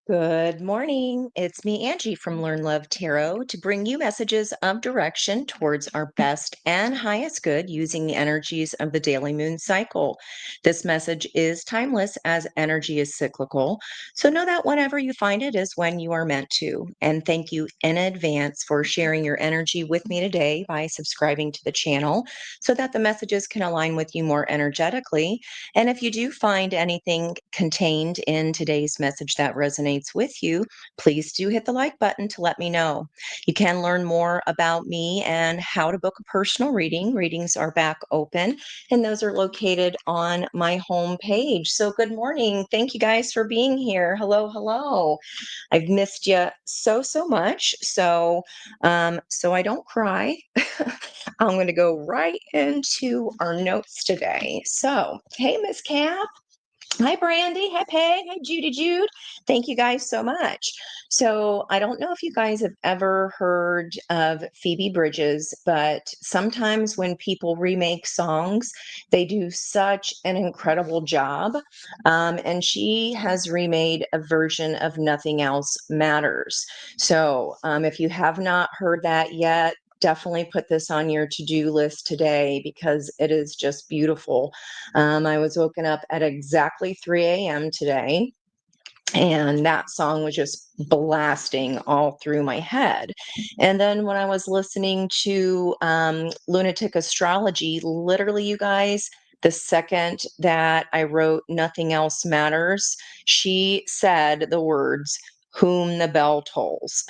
Good morning. It's me, Angie from Learn Love Tarot, to bring you messages of direction towards our best and highest good using the energies of the daily moon cycle. This message is timeless as energy is cyclical. So know that whenever you find it is when you are meant to. And thank you in advance for sharing your energy with me today by subscribing to the channel so that the messages can align with you more energetically. And if you do find anything contained in today's message that resonates with you, please do hit the like button to let me know. You can learn more about me and how to book a personal reading. Readings are back open, and those are located on my home page. So, good morning. Thank you guys for being here. Hello, hello. I've missed you so much. So I don't cry. I'm going to go right into our notes today. So, hey, Miss Cap. Hi, Brandy. Hi, Peg. Hi, Judy Jude. Thank you guys so much. So, I don't know if you guys have ever heard of Phoebe Bridges, but sometimes when people remake songs, they do such an incredible job. And she has remade a version of Nothing Else Matters. So, if you have not heard that yet, definitely put this on your to-do list today because it is just beautiful. I was woken up at exactly 3 a.m. today, and that song was just blasting all through my head. And then when I was listening to Lunatic Astrology, literally, you guys, the second that I wrote Nothing Else Matters, she said the words, "Whom the bell tolls."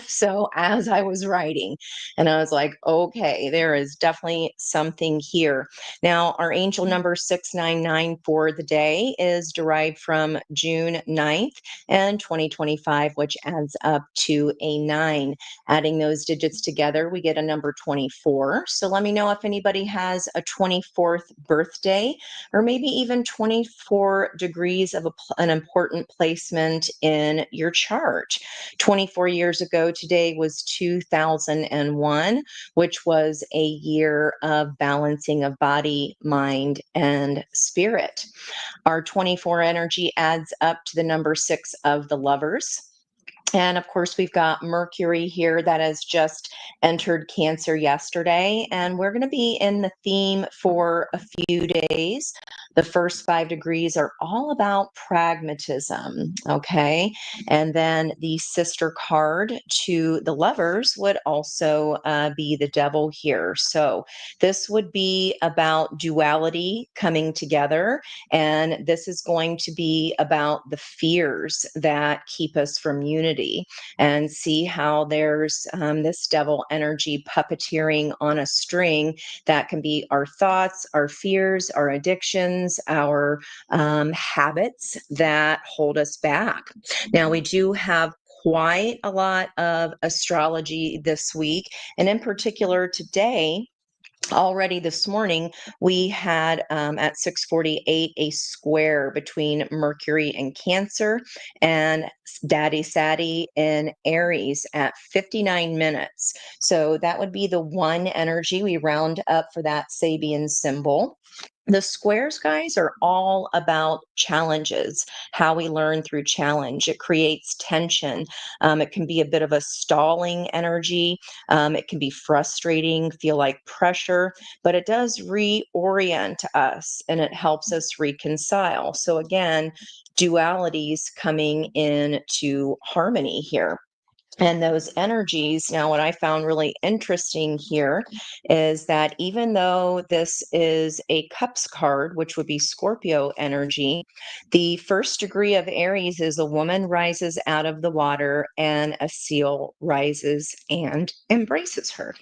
So as I was writing, and I was like, okay, there is definitely something here. Now, our angel number 699 for the day is derived from June 9th and 2025, which adds up to a 9. Adding those digits together, we get a number 24. So let me know if anybody has a 24th birthday, or maybe even 24 degrees of an important placement in your chart. 24 years ago today was 2001, which was a year of balancing of body, mind, and spirit. Our 24 energy adds up to the number 6 of the Lovers. And of course, we've got Mercury here that has just entered Cancer yesterday. And we're going to be in the theme for a few days. The first 5 degrees are all about pragmatism. Okay. And then the sister card to the Lovers would also be the Devil here. So this would be about duality coming together. And this is going to be about the fears that keep us from unity, and see how there's this devil energy puppeteering on a string that can be our thoughts, our fears, our addictions, our habits that hold us back. Now, we do have quite a lot of astrology this week, and in particular today, already this morning, we had at 6:48 a square between Mercury and Cancer and Daddy Sadie in Aries at 59 minutes. So that would be the one energy we round up for that Sabian symbol. The squares, guys, are all about challenges, how we learn through challenge. It creates tension. It can be a bit of a stalling energy. It can be frustrating, feel like pressure, but it does reorient us and it helps us reconcile. So, again, dualities coming into harmony here. And those energies, now, what I found really interesting here is that even though this is a Cups card, which would be Scorpio energy, the first degree of Aries is a woman rises out of the water and a seal rises and embraces her.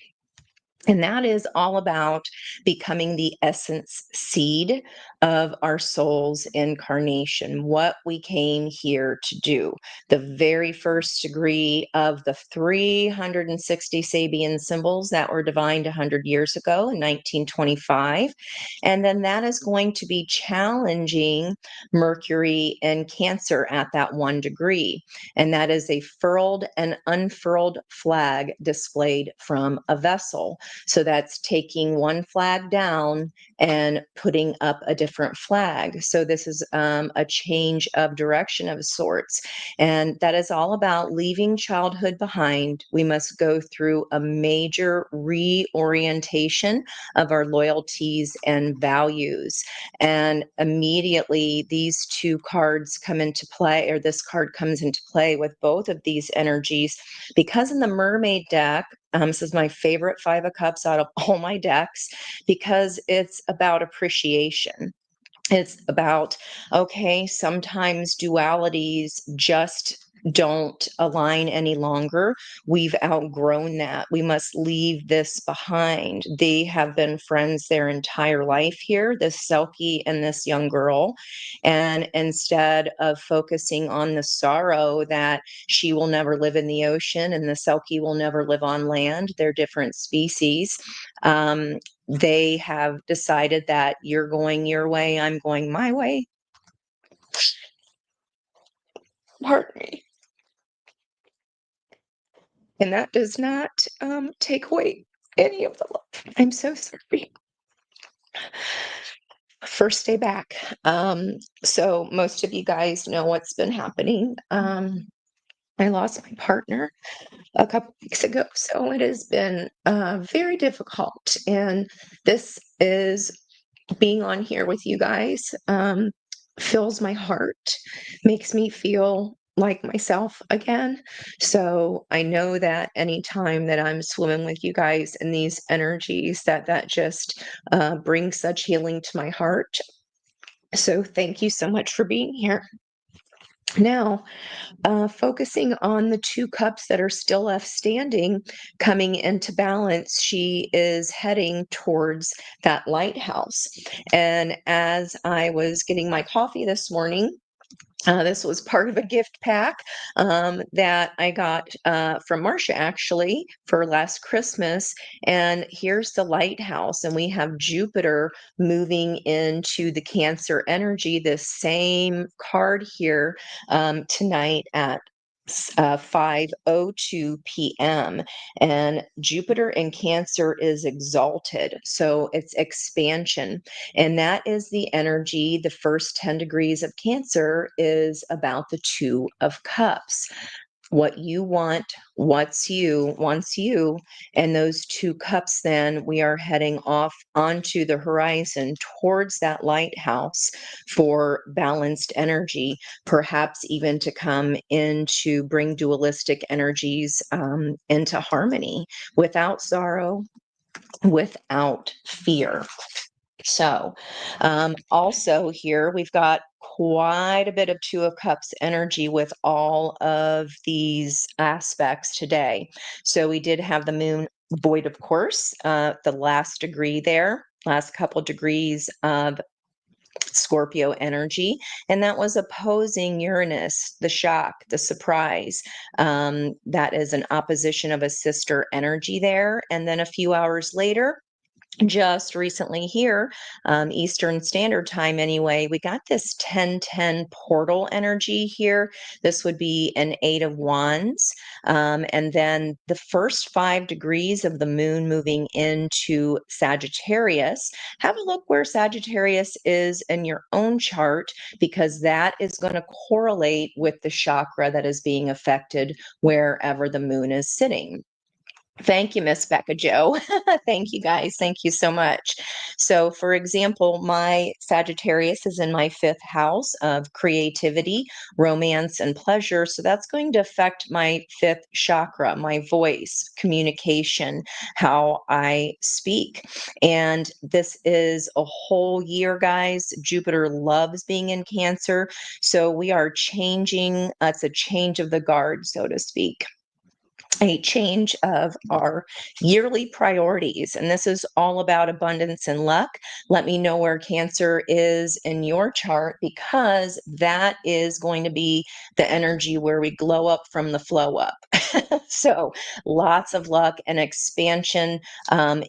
And that is all about becoming the essence seed of our soul's incarnation, what we came here to do. The very first degree of the 360 Sabian symbols that were divined 100 years ago in 1925. And then that is going to be challenging Mercury and Cancer at that 1 degree. And that is a furled and unfurled flag displayed from a vessel. So that's taking one flag down and putting up a different flag. So this is a change of direction of sorts. And that is all about leaving childhood behind. We must go through a major reorientation of our loyalties and values. And immediately these two cards come into play, or this card comes into play with both of these energies, because in the Mermaid deck, this is my favorite Five of Cups out of all my decks, because it's about appreciation. It's about, okay, sometimes dualities just don't align any longer. We've outgrown that. We must leave this behind. They have been friends their entire life here, this Selkie and this young girl. And instead of focusing on the sorrow that she will never live in the ocean and the Selkie will never live on land, they're different species. They have decided that you're going your way, I'm going my way. Pardon me. And that does not take away any of the love. I'm so sorry. First day back. So most of you guys know what's been happening. I lost my partner a couple weeks ago, so it has been very difficult. And this is being on here with you guys, fills my heart, makes me feel like myself again. So I know that anytime that I'm swimming with you guys in these energies, that just brings such healing to my heart. So thank you so much for being here. Now, focusing on the two cups that are still left standing, coming into balance, she is heading towards that lighthouse. And as I was getting my coffee this morning, this was part of a gift pack that I got from Marcia actually for last Christmas. And here's the lighthouse, and we have Jupiter moving into the Cancer energy, this same card here tonight at 5:02 p.m. And Jupiter in Cancer is exalted, so it's expansion. And that is the energy. The first 10 degrees of Cancer is about the Two of Cups. What you want, what's you, wants you. And those two cups, then we are heading off onto the horizon towards that lighthouse for balanced energy, perhaps even to come in to bring dualistic energies into harmony without sorrow, without fear. So, also here we've got quite a bit of Two of Cups energy with all of these aspects today. So we did have the moon void, of course, the last degree there, last couple degrees of Scorpio energy, and that was opposing Uranus, the shock, the surprise. That is an opposition of a sister energy there. And then a few hours later, just recently here, Eastern Standard Time anyway, we got this 10-10 portal energy here. This would be an Eight of Wands. And then the first 5 degrees of the moon moving into Sagittarius. Have a look where Sagittarius is in your own chart, because that is going to correlate with the chakra that is being affected wherever the moon is sitting. Thank you, Miss Becca Joe. Thank you, guys. Thank you so much. So, for example, my Sagittarius is in my 5th house of creativity, romance, and pleasure. So that's going to affect my 5th chakra, my voice, communication, how I speak. And this is a whole year, guys. Jupiter loves being in Cancer. So we are changing, it's a change of the guard, so to speak. A change of our yearly priorities. And this is all about abundance and luck. Let me know where Cancer is in your chart, because that is going to be the energy where we glow up from the flow up. So lots of luck and expansion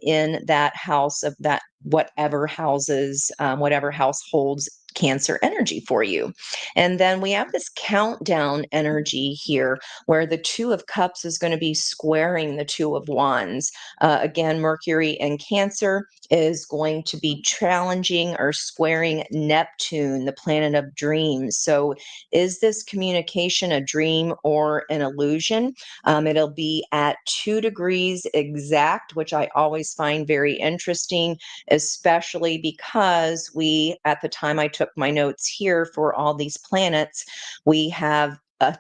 in that house of that, whatever houses, whatever house holds Cancer energy for you. And then we have this countdown energy here, where the Two of Cups is going to be squaring the Two of Wands. Again, Mercury and Cancer, is going to be challenging or squaring Neptune, the planet of dreams. So, is this communication a dream or an illusion? It'll be at 2 degrees exact, which I always find very interesting, especially because at the time I took my notes here for all these planets, we have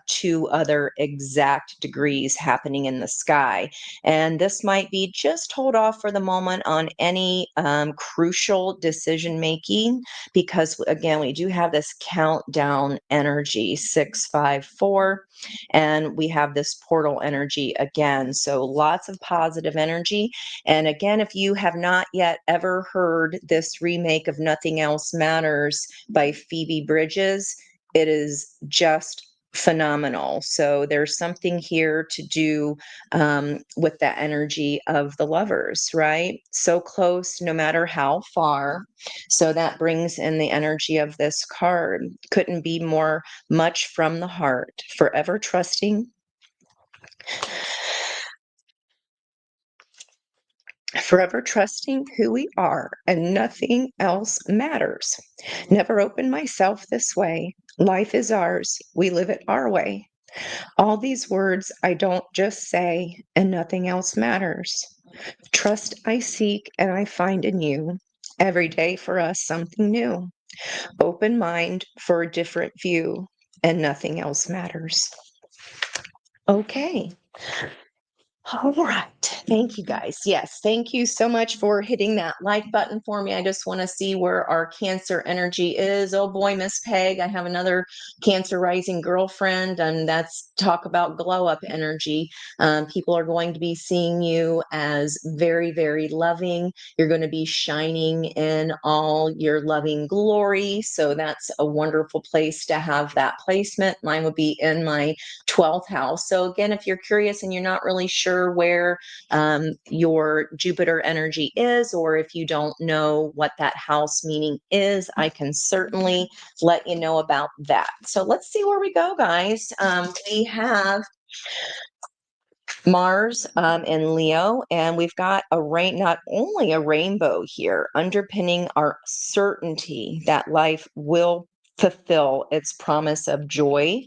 2 other exact degrees happening in the sky. And this might be just hold off for the moment on any crucial decision making, because again, we do have this countdown energy 654, and we have this portal energy again. So lots of positive energy. And again, if you have not yet ever heard this remake of Nothing Else Matters by Phoebe Bridges, it is just phenomenal. So there's something here to do with the energy of the lovers, right? So close, no matter how far. So that brings in the energy of this card. Couldn't be more much from the heart. Forever trusting who we are, and nothing else matters. Never open myself this way. Life is ours. We live it our way. All these words I don't just say, and nothing else matters. Trust I seek and I find in you. Every day for us something new. Open mind for a different view, and nothing else matters. Okay. All right. Thank you guys. Yes. Thank you so much for hitting that like button for me. I just want to see where our Cancer energy is. Oh boy, Miss Peg, I have another Cancer rising girlfriend, and that's talk about glow up energy. People are going to be seeing you as very, very loving. You're going to be shining in all your loving glory. So that's a wonderful place to have that placement. Mine would be in my 12th house. So again, if you're curious and you're not really sure where your Jupiter energy is, or if you don't know what that house meaning is, I can certainly let you know about that. So let's see where we go, guys. We have Mars in Leo, and we've got not only a rainbow here underpinning our certainty that life will fulfill its promise of joy.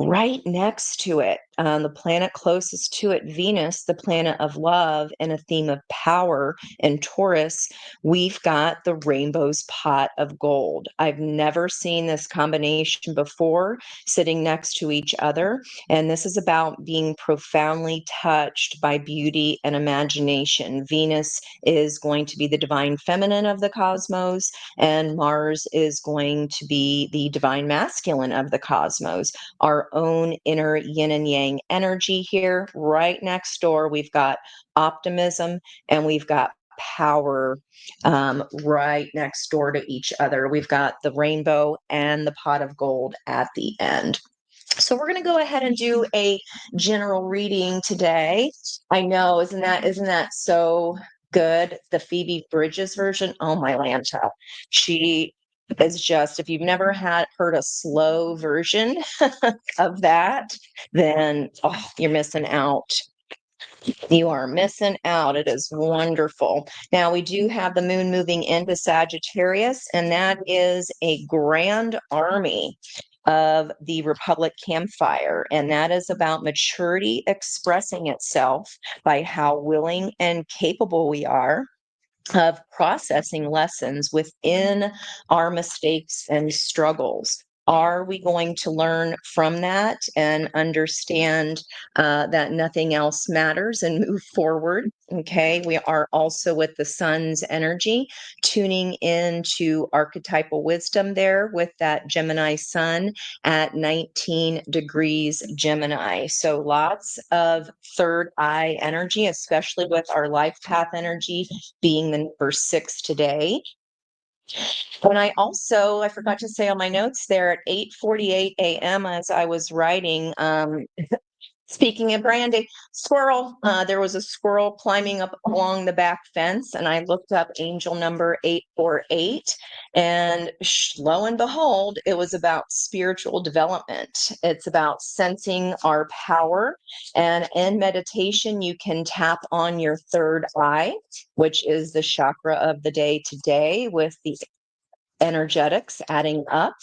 Right next to it, the planet closest to it, Venus, the planet of love, and a theme of power in Taurus, we've got the rainbow's pot of gold. I've never seen this combination before sitting next to each other. And this is about being profoundly touched by beauty and imagination. Venus is going to be the divine feminine of the cosmos, and Mars is going to be the divine masculine of the cosmos. Our own inner yin and yang energy here. Right next door, we've got optimism and we've got power right next door to each other. We've got the rainbow and the pot of gold at the end. So we're going to go ahead and do a general reading today. I know, isn't that so good? The Phoebe Bridges version. Oh my Lanta. She is just, if you've never heard a slow version of that, then you're missing out. You are missing out. It is wonderful. Now, we do have the moon moving into Sagittarius, and that is a grand army of the Republic campfire. And that is about maturity expressing itself by how willing and capable we are of processing lessons within our mistakes and struggles. Are we going to learn from that and understand that nothing else matters and move forward? Okay, we are also with the sun's energy, tuning into archetypal wisdom there with that Gemini sun at 19 degrees Gemini. So lots of third eye energy, especially with our life path energy being the number 6 today. And I forgot to say on my notes there at 8:48 a.m. as I was writing, Speaking of Brandy, squirrel, there was a squirrel climbing up along the back fence, and I looked up angel number 848, and lo and behold, it was about spiritual development. It's about sensing our power. And in meditation, you can tap on your third eye, which is the chakra of the day today, with the energetics adding up.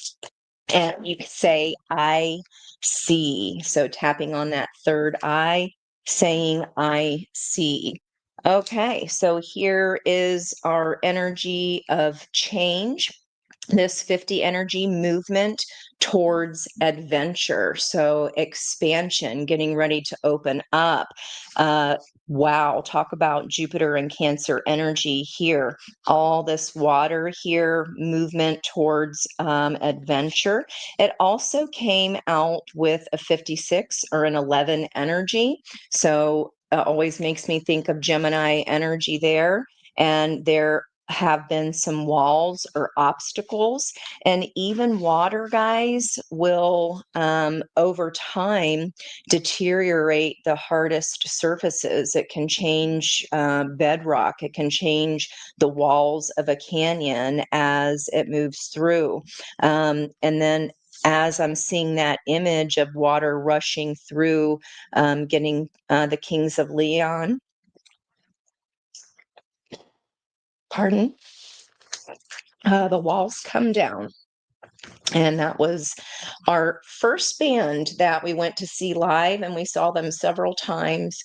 And you could say, I see. So tapping on that third eye, saying, I see. Okay, so here is our energy of change. This 50 energy movement towards adventure. So expansion, getting ready to open up. Wow, talk about Jupiter and Cancer energy here. All this water here, movement towards adventure. It also came out with a 56 or an 11 energy. So always makes me think of Gemini energy there. And there have been some walls or obstacles, and even water, guys, will over time deteriorate the hardest surfaces. It can change bedrock, it can change the walls of a canyon as it moves through. And then as I'm seeing that image of water rushing through, getting the Kings of Leon, pardon, the walls come down. And that was our first band that we went to see live, and we saw them several times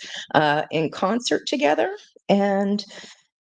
in concert together. And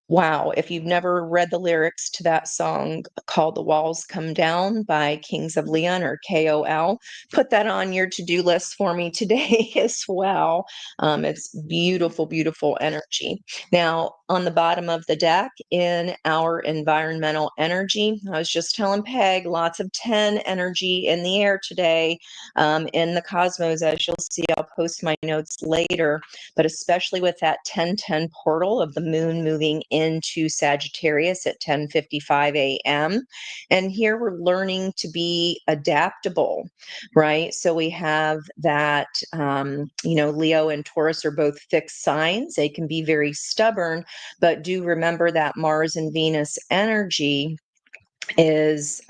wow, if you've never read the lyrics to that song called The Walls Come Down by Kings of Leon, or KOL, put that on your to-do list for me today as well. It's beautiful, beautiful energy. Now, on the bottom of the deck in our environmental energy, I was just telling Peg, lots of 10 energy in the air today in the cosmos. As you'll see, I'll post my notes later, but especially with that 1010 portal of the moon moving into Sagittarius at 10:55 a.m. And here we're learning to be adaptable, right? So we have that, Leo and Taurus are both fixed signs. They can be very stubborn, but do remember that Mars and Venus energy is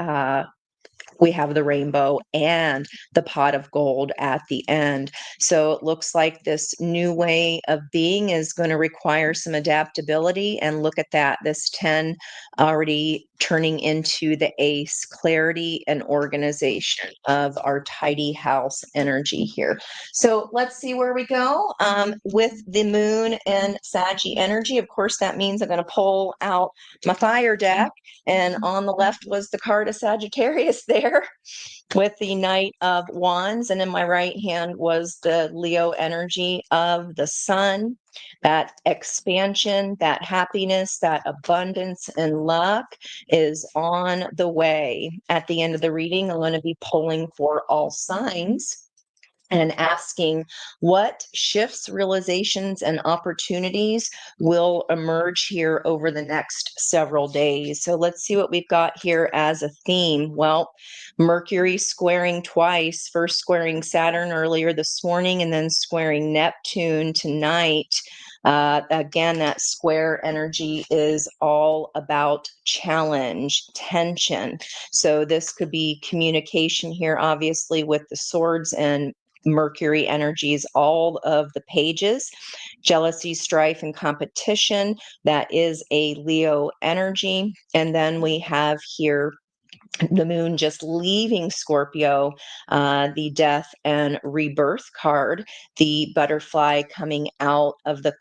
we have the rainbow and the pot of gold at the end. So it looks like this new way of being is going to require some adaptability. And look at that, this 10 already turning into the ace, clarity and organization of our tidy house energy here. So let's see where we go with the moon and Saggy energy. Of course, that means I'm going to pull out my fire deck. And on the left was the card of Sagittarius there with the Knight of Wands. And in my right hand was the Leo energy of the sun, that expansion, that happiness, that abundance and luck is on the way. At the end of the reading, I'm going to be pulling for all signs and asking what shifts, realizations, and opportunities will emerge here over the next several days. So let's see what we've got here as a theme. Well, Mercury squaring twice, first squaring Saturn earlier this morning and then squaring Neptune tonight. Again, that square energy is all about challenge, tension. So this could be communication here, obviously, with the swords and Mercury energies, all of the pages, jealousy, strife, and competition. That is a Leo energy. And then we have here the moon just leaving Scorpio, the death and rebirth card, the butterfly coming out of the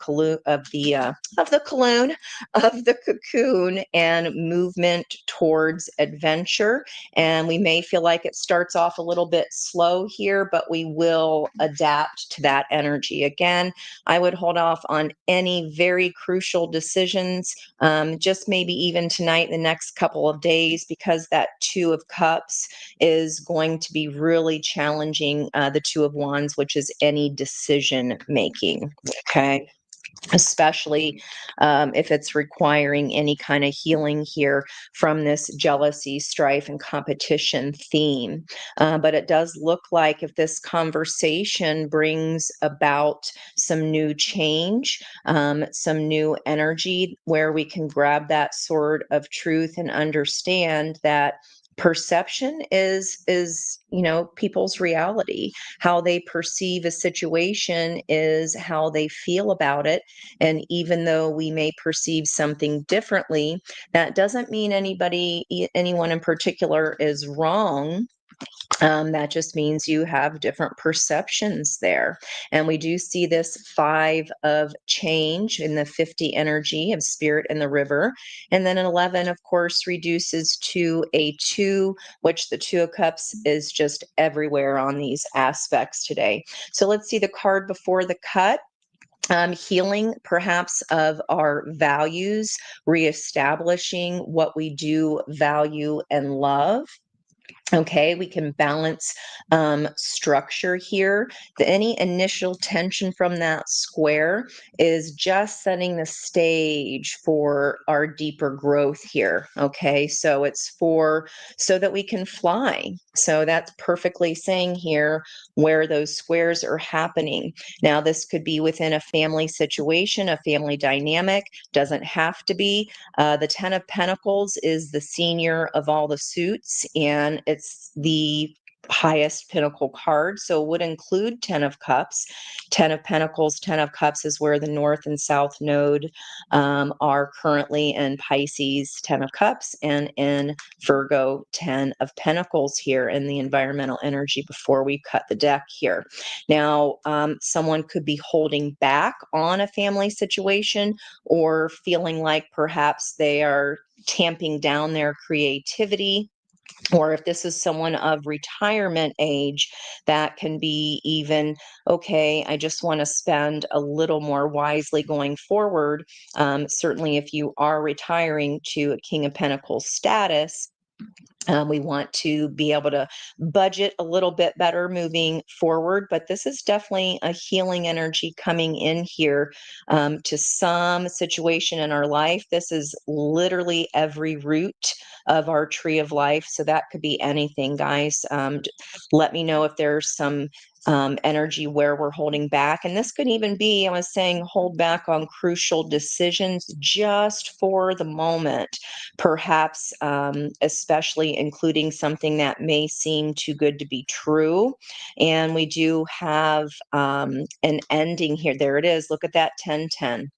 cocoon, and movement towards adventure. And we may feel like it starts off a little bit slow here, but we will adapt to that energy. Again, I would hold off on any very crucial decisions, just maybe even tonight, the next couple of days, because that Two of Cups is going to be really challenging the Two of Wands, which is any decision making. Okay. especially if it's requiring any kind of healing here from this jealousy, strife, and competition theme. But it does look like if this conversation brings about some new change, some new energy, where we can grab that sword of truth and understand that perception is people's reality. How they perceive a situation is how they feel about it. And even though we may perceive something differently, that doesn't mean anyone in particular is wrong. That just means you have different perceptions there. And we do see this 5 of change in the 50 energy of spirit in the river. And then an 11, of course, reduces to a 2, which the 2 of cups is just everywhere on these aspects today. So let's see the card before the cut. Healing perhaps of our values, reestablishing what we do value and love. Okay, we can balance structure here. Any initial tension from that square is just setting the stage for our deeper growth here. Okay, so it's so that we can fly. So that's perfectly saying here where those squares are happening. Now, this could be within a family situation, a family dynamic, doesn't have to be. The 10 of Pentacles is the senior of all the suits, and it's the highest pinnacle card. So it would include 10 of Cups. 10 of Pentacles, 10 of Cups is where the North and South Node are currently in Pisces, 10 of Cups, and in Virgo, 10 of Pentacles here in the environmental energy before we cut the deck here. Now, someone could be holding back on a family situation or feeling like perhaps they are tamping down their creativity. Or if this is someone of retirement age, that can be even, okay, I just want to spend a little more wisely going forward. Certainly, if you are retiring to a King of Pentacles status, we want to be able to budget a little bit better moving forward, but this is definitely a healing energy coming in here to some situation in our life. This is literally every root of our tree of life. So that could be anything, guys. Let me know if there's some energy where we're holding back. And this could even be, I was saying, hold back on crucial decisions just for the moment, perhaps, especially including something that may seem too good to be true. And we do have an ending here. There it is. Look at that 10:10.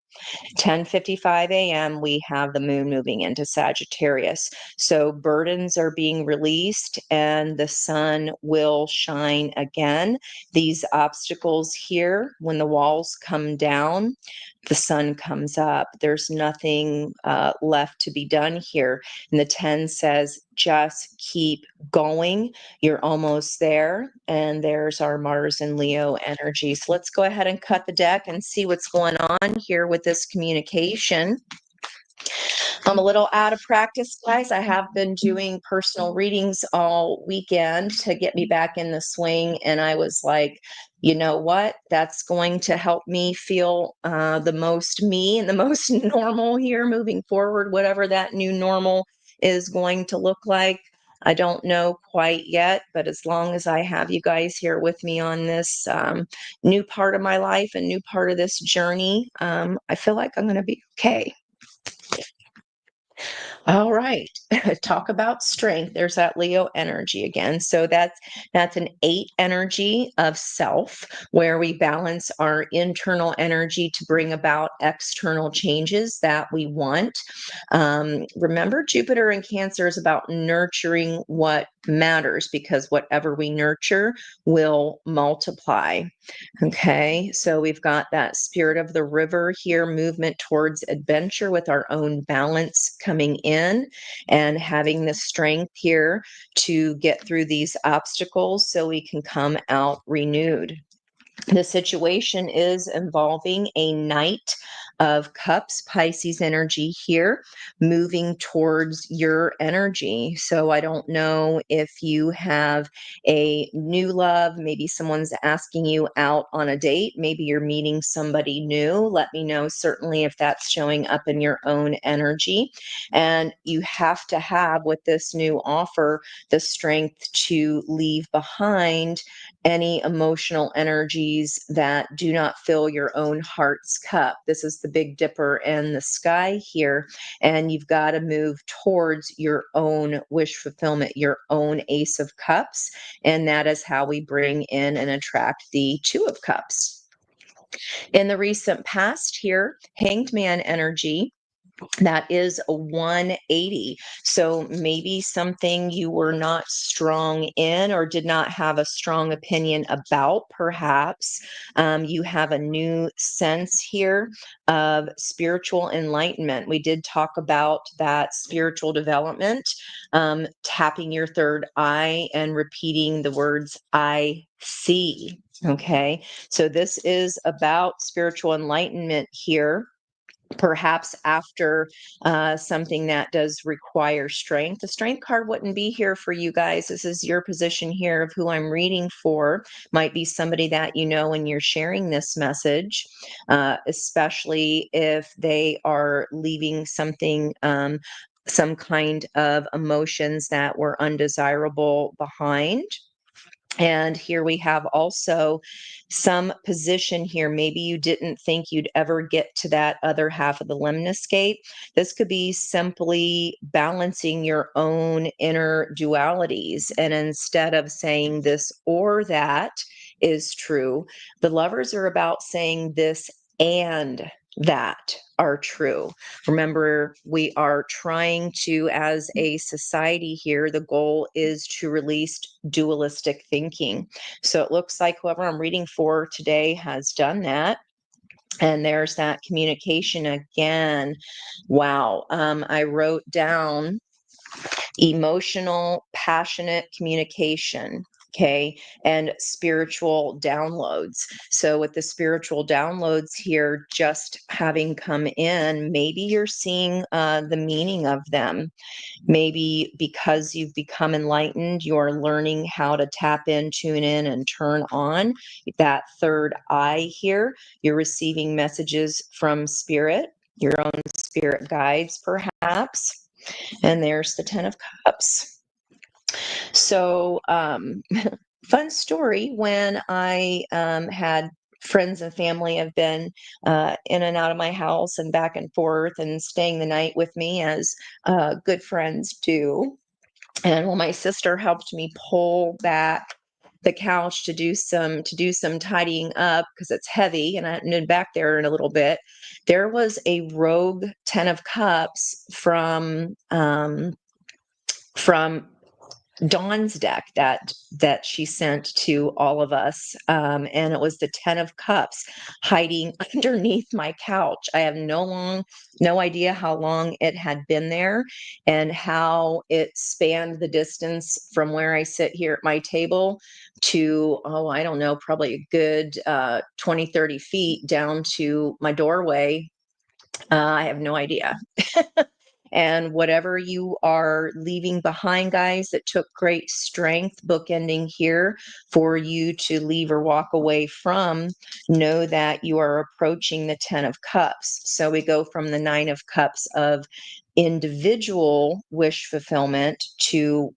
10:55 a.m., we have the moon moving into Sagittarius. So burdens are being released and the sun will shine again. These obstacles here, when the walls come down, the sun comes up. There's nothing left to be done here. And the 10 says, just keep going. You're almost there. And there's our Mars and Leo energy. So let's go ahead and cut the deck and see what's going on here with this communication. I'm a little out of practice, guys. I have been doing personal readings all weekend to get me back in the swing. And I was like, you know what? That's going to help me feel the most me and the most normal here moving forward, whatever that new normal is going to look like. I don't know quite yet, but as long as I have you guys here with me on this new part of my life and new part of this journey, I feel like I'm going to be okay. All right. Talk about strength. There's that Leo energy again. So that's an 8 energy of self, where we balance our internal energy to bring about external changes that we want. Remember, Jupiter in Cancer is about nurturing what matters, because whatever we nurture will multiply. Okay, so we've got that spirit of the river here, movement towards adventure with our own balance coming in and having the strength here to get through these obstacles so we can come out renewed. The situation is involving a knight of Cups, Pisces energy here, moving towards your energy. So I don't know if you have a new love, maybe someone's asking you out on a date, maybe you're meeting somebody new. Let me know certainly if that's showing up in your own energy. And you have to have, with this new offer, the strength to leave behind any emotional energies that do not fill your own heart's cup. This is the Big Dipper and the sky here, and you've got to move towards your own wish fulfillment, your own Ace of Cups, and that is how we bring in and attract the Two of Cups. In the recent past here, Hanged Man energy, that is a 180. So maybe something you were not strong in or did not have a strong opinion about, perhaps. You have a new sense here of spiritual enlightenment. We did talk about that spiritual development, tapping your third eye and repeating the words, I see. Okay. So this is about spiritual enlightenment here, perhaps after something that does require strength. The strength card wouldn't be here for you guys. This is your position here of who I'm reading for. Might be somebody that you know when you're sharing this message, especially if they are leaving something, some kind of emotions that were undesirable behind. And here we have also some position here. Maybe you didn't think you'd ever get to that other half of the lemniscate. This could be simply balancing your own inner dualities. And instead of saying this or that is true, the lovers are about saying this and that are true. Remember, we are trying to, as a society here, the goal is to release dualistic thinking. So it looks like whoever I'm reading for today has done that. And there's that communication again. Wow. I wrote down emotional, passionate communication. Okay. And spiritual downloads. So, with the spiritual downloads here, just having come in, maybe you're seeing the meaning of them. Maybe because you've become enlightened, you're learning how to tap in, tune in, and turn on that third eye here. You're receiving messages from spirit, your own spirit guides, perhaps. And there's the 10 of Cups. So, fun story, when I had friends and family have been in and out of my house and back and forth and staying the night with me, as good friends do. And when my sister helped me pull back the couch to do some tidying up because it's heavy and I hadn't been back there in a little bit, there was a rogue 10 of Cups from Dawn's deck that she sent to all of us, and it was the 10 of Cups hiding underneath my couch. I have no idea how long it had been there and how it spanned the distance from where I sit here at my table to, oh, I don't know, probably a good 20, 30 feet down to my doorway. I have no idea. And whatever you are leaving behind, guys, that took great strength, bookending here for you to leave or walk away from, know that you are approaching the 10 of Cups. So we go from the 9 of Cups of individual wish fulfillment to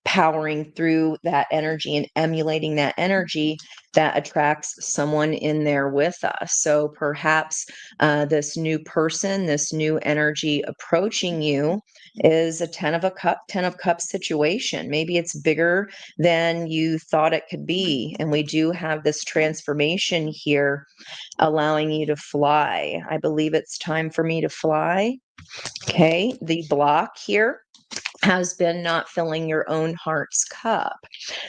powering through that energy and emulating that energy that attracts someone in there with us. So perhaps this new person, this new energy approaching you is a 10 of Cups situation. Maybe it's bigger than you thought it could be. And we do have this transformation here allowing you to fly. I believe it's time for me to fly. Okay, the block here has been not filling your own heart's cup.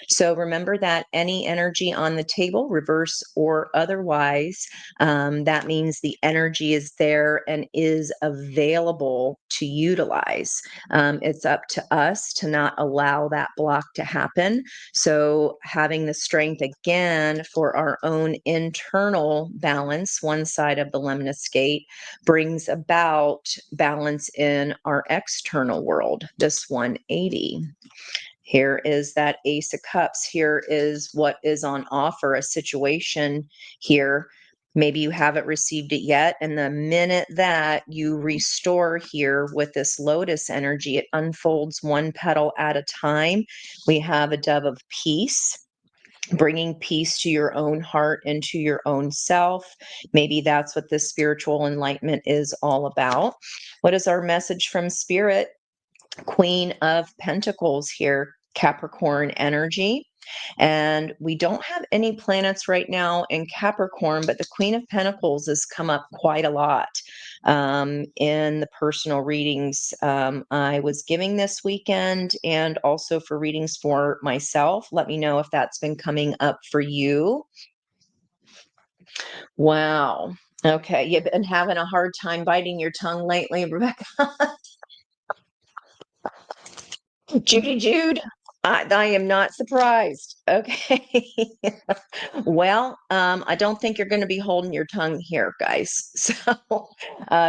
So remember that any energy on the table, reverse or otherwise, that means the energy is there and is available to utilize. It's up to us to not allow that block to happen. So having the strength again for our own internal balance, one side of the lemniscate gate, brings about balance in our external world, this 180. Here is that Ace of Cups. Here is what is on offer, a situation here. Maybe you haven't received it yet. And the minute that you restore here with this Lotus energy, it unfolds one petal at a time. We have a dove of peace, bringing peace to your own heart and to your own self. Maybe that's what this spiritual enlightenment is all about. What is our message from Spirit? Queen of Pentacles here, Capricorn energy. And we don't have any planets right now in Capricorn, but the Queen of Pentacles has come up quite a lot in the personal readings I was giving this weekend, and also for readings for myself. Let me know if that's been coming up for you. Wow. Okay. You've been having a hard time biting your tongue lately, Rebecca. Judy Jude, I am not surprised. Okay. Well, I don't think you're going to be holding your tongue here, guys. So,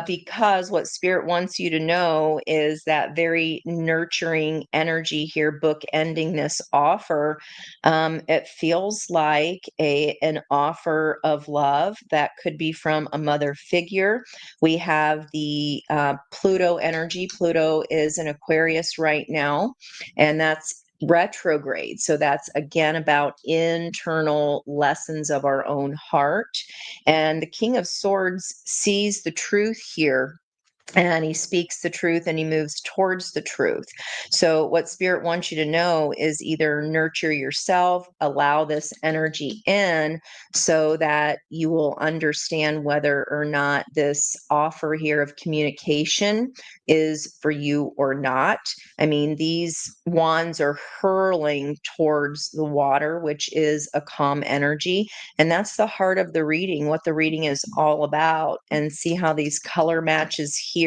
because what Spirit wants you to know is that very nurturing energy here, book ending this offer. It feels like an offer of love that could be from a mother figure. We have the Pluto energy. Pluto is in Aquarius right now, and that's retrograde. So that's again about internal lessons of our own heart. And the King of Swords sees the truth here, and he speaks the truth and he moves towards the truth. So what Spirit wants you to know is either nurture yourself, allow this energy in so that you will understand whether or not this offer here of communication is for you or not. I mean, these wands are hurling towards the water, which is a calm energy. And that's the heart of the reading, what the reading is all about. And see how these color matches here.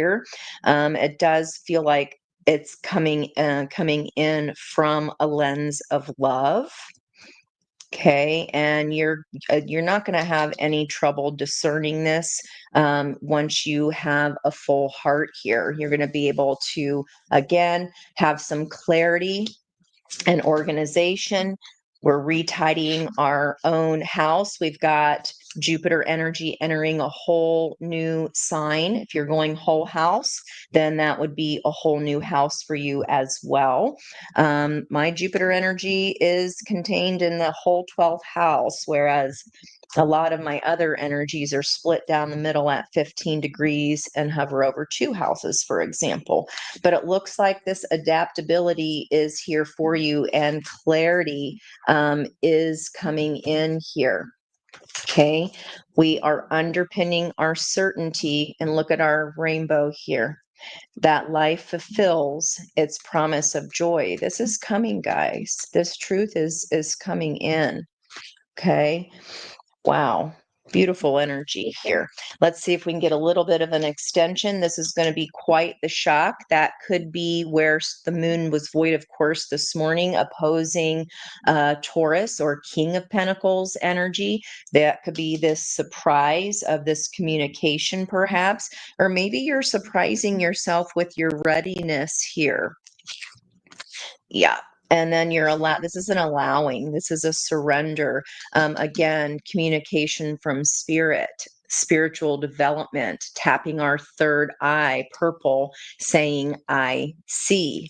It does feel like it's coming in from a lens of love. Okay, and you're not going to have any trouble discerning this once you have a full heart here. You're going to be able to again have some clarity and organization. We're retidying our own house. We've got Jupiter energy entering a whole new sign. If you're going whole house, then that would be a whole new house for you as well. My Jupiter energy is contained in the whole 12th house, whereas a lot of my other energies are split down the middle at 15 degrees and hover over two houses, for example. But it looks like this adaptability is here for you, and clarity is coming in here. Okay, we are underpinning our certainty, and look at our rainbow here. That life fulfills its promise of joy. This is coming, guys. This truth is coming in. Okay. Wow. Beautiful energy here. Let's see if we can get a little bit of an extension. This is going to be quite the shock. That could be where the moon was void, of course, this morning, opposing Taurus or King of Pentacles energy. That could be this surprise of this communication, perhaps, or maybe you're surprising yourself with your readiness here. Yeah. And then this is an allowing, this is a surrender. Again, communication from Spirit, spiritual development, tapping our third eye, purple, saying, I see.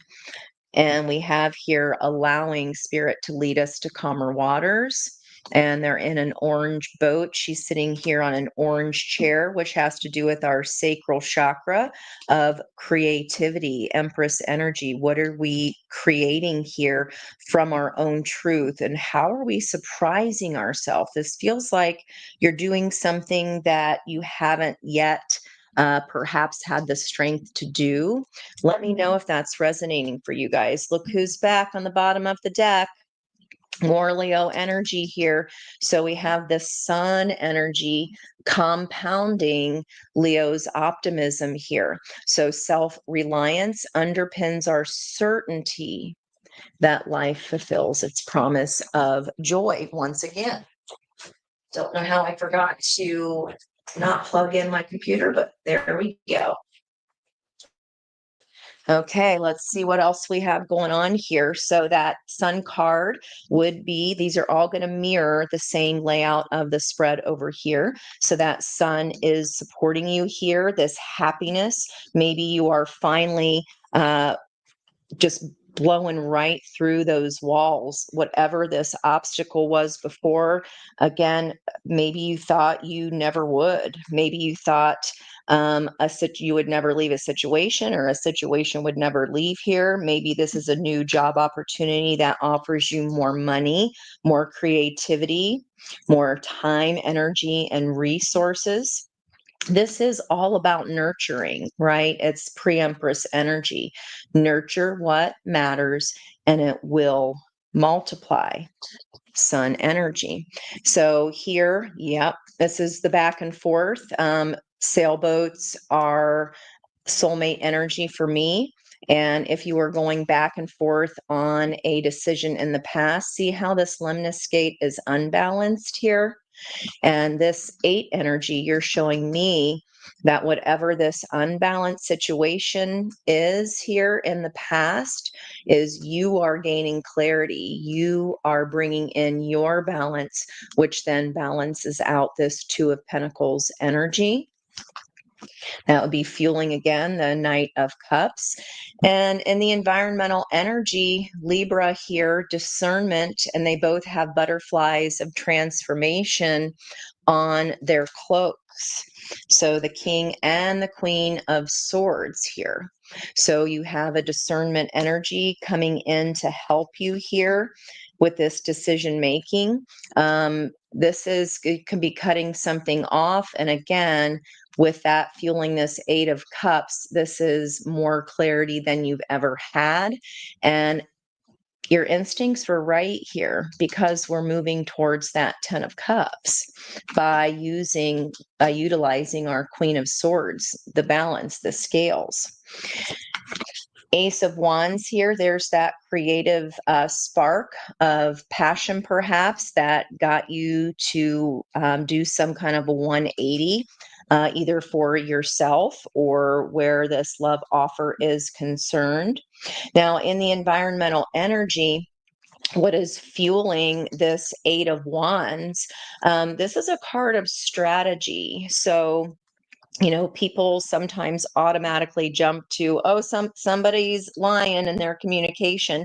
And we have here allowing Spirit to lead us to calmer waters. And they're in an orange boat. She's sitting here on an orange chair, which has to do with our sacral chakra of creativity, Empress energy. What are we creating here from our own truth? And how are we surprising ourselves? This feels like you're doing something that you haven't yet perhaps had the strength to do. Let me know if that's resonating for you guys. Look who's back on the bottom of the deck. More Leo energy here. So we have the sun energy compounding Leo's optimism here. So self-reliance underpins our certainty that life fulfills its promise of joy once again. Don't know how I forgot to not plug in my computer, but there we go. Okay, let's see what else we have going on here. So that sun card would be, these are all going to mirror the same layout of the spread over here. So that sun is supporting you here, this happiness. Maybe you are finally just blowing right through those walls, whatever this obstacle was before. Again, maybe you thought you never would. Maybe you thought you would never leave a situation, or a situation would never leave here. Maybe this is a new job opportunity that offers you more money, more creativity, more time, energy, and resources. This is all about nurturing, right? It's pre-empress energy. Nurture what matters and it will multiply. Sun energy. So here, yep, this is the back and forth. Sailboats are soulmate energy for me. And if you are going back and forth on a decision in the past, see how this lemniscate is unbalanced here? And this 8 energy, you're showing me that whatever this unbalanced situation is here in the past, is you are gaining clarity. You are bringing in your balance, which then balances out this 2 of Pentacles energy. That would be fueling again the Knight of Cups. And in the environmental energy, Libra here, discernment, and they both have butterflies of transformation on their cloaks. So the King and the Queen of Swords here. So you have a discernment energy coming in to help you here with this decision making. It can be cutting something off. And again, with that fueling this 8 of Cups, this is more clarity than you've ever had. And your instincts were right here, because we're moving towards that 10 of Cups by utilizing our Queen of Swords, the balance, the scales. Ace of Wands here, there's that creative spark of passion, perhaps, that got you to do some kind of a 180, either for yourself or where this love offer is concerned. Now, in the environmental energy, what is fueling this 8 of Wands? This is a card of strategy. So, people sometimes automatically jump to, oh, somebody's lying in their communication.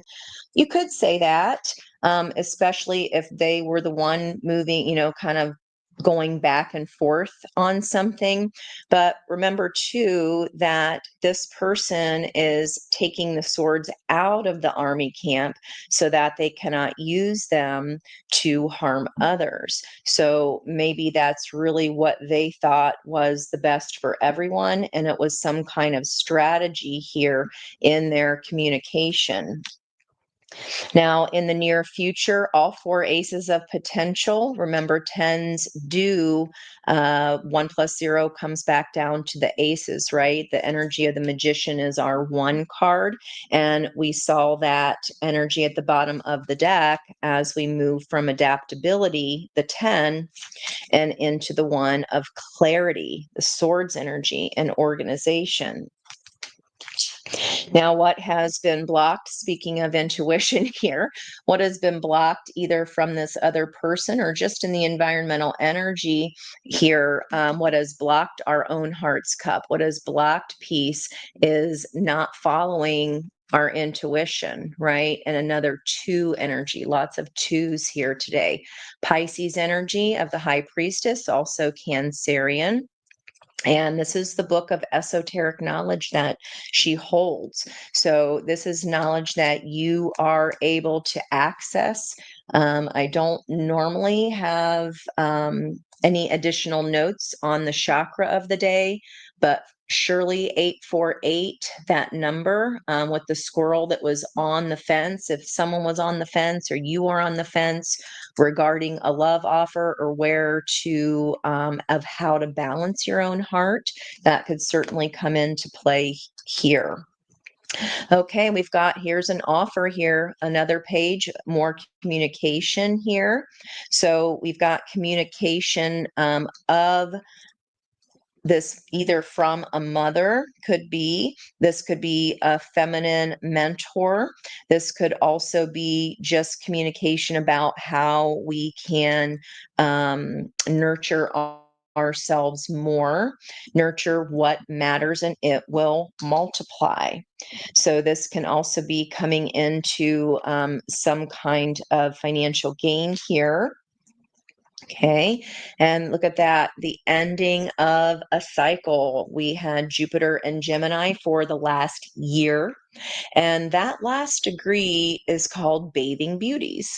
You could say that, especially if they were the one moving, kind of going back and forth on something. But remember too that this person is taking the swords out of the army camp so that they cannot use them to harm others. So maybe that's really what they thought was the best for everyone, and it was some kind of strategy here in their communication. Now, in the near future, all 4 aces of potential. Remember, tens do 1 plus 0 comes back down to the aces, right? The energy of the magician is our 1 card. And we saw that energy at the bottom of the deck as we move from adaptability, the 10, and into the 1 of clarity, the swords energy, and organization. Now, what has been blocked, speaking of intuition here, what has been blocked either from this other person or just in the environmental energy here, what has blocked our own heart's cup, what has blocked peace is not following our intuition, right? And another 2 energy, lots of 2s here today. Pisces energy of the High Priestess, also Cancerian. And this is the book of esoteric knowledge that she holds. So this is knowledge that you are able to access. I don't normally have any additional notes on the chakra of the day, but surely 848, that number, with the squirrel that was on the fence. If someone was on the fence or you are on the fence regarding a love offer or where to, of how to balance your own heart, that could certainly come into play here. Okay, we've got, here's an offer here, another page, more communication here. So we've got communication of this either from a mother, could be, this could be a feminine mentor. This could also be just communication about how we can nurture ourselves more, nurture what matters, and it will multiply. So this can also be coming into some kind of financial gain here. Okay, and look at that, the ending of a cycle. We had Jupiter and Gemini for the last year, and that last degree is called Bathing Beauties.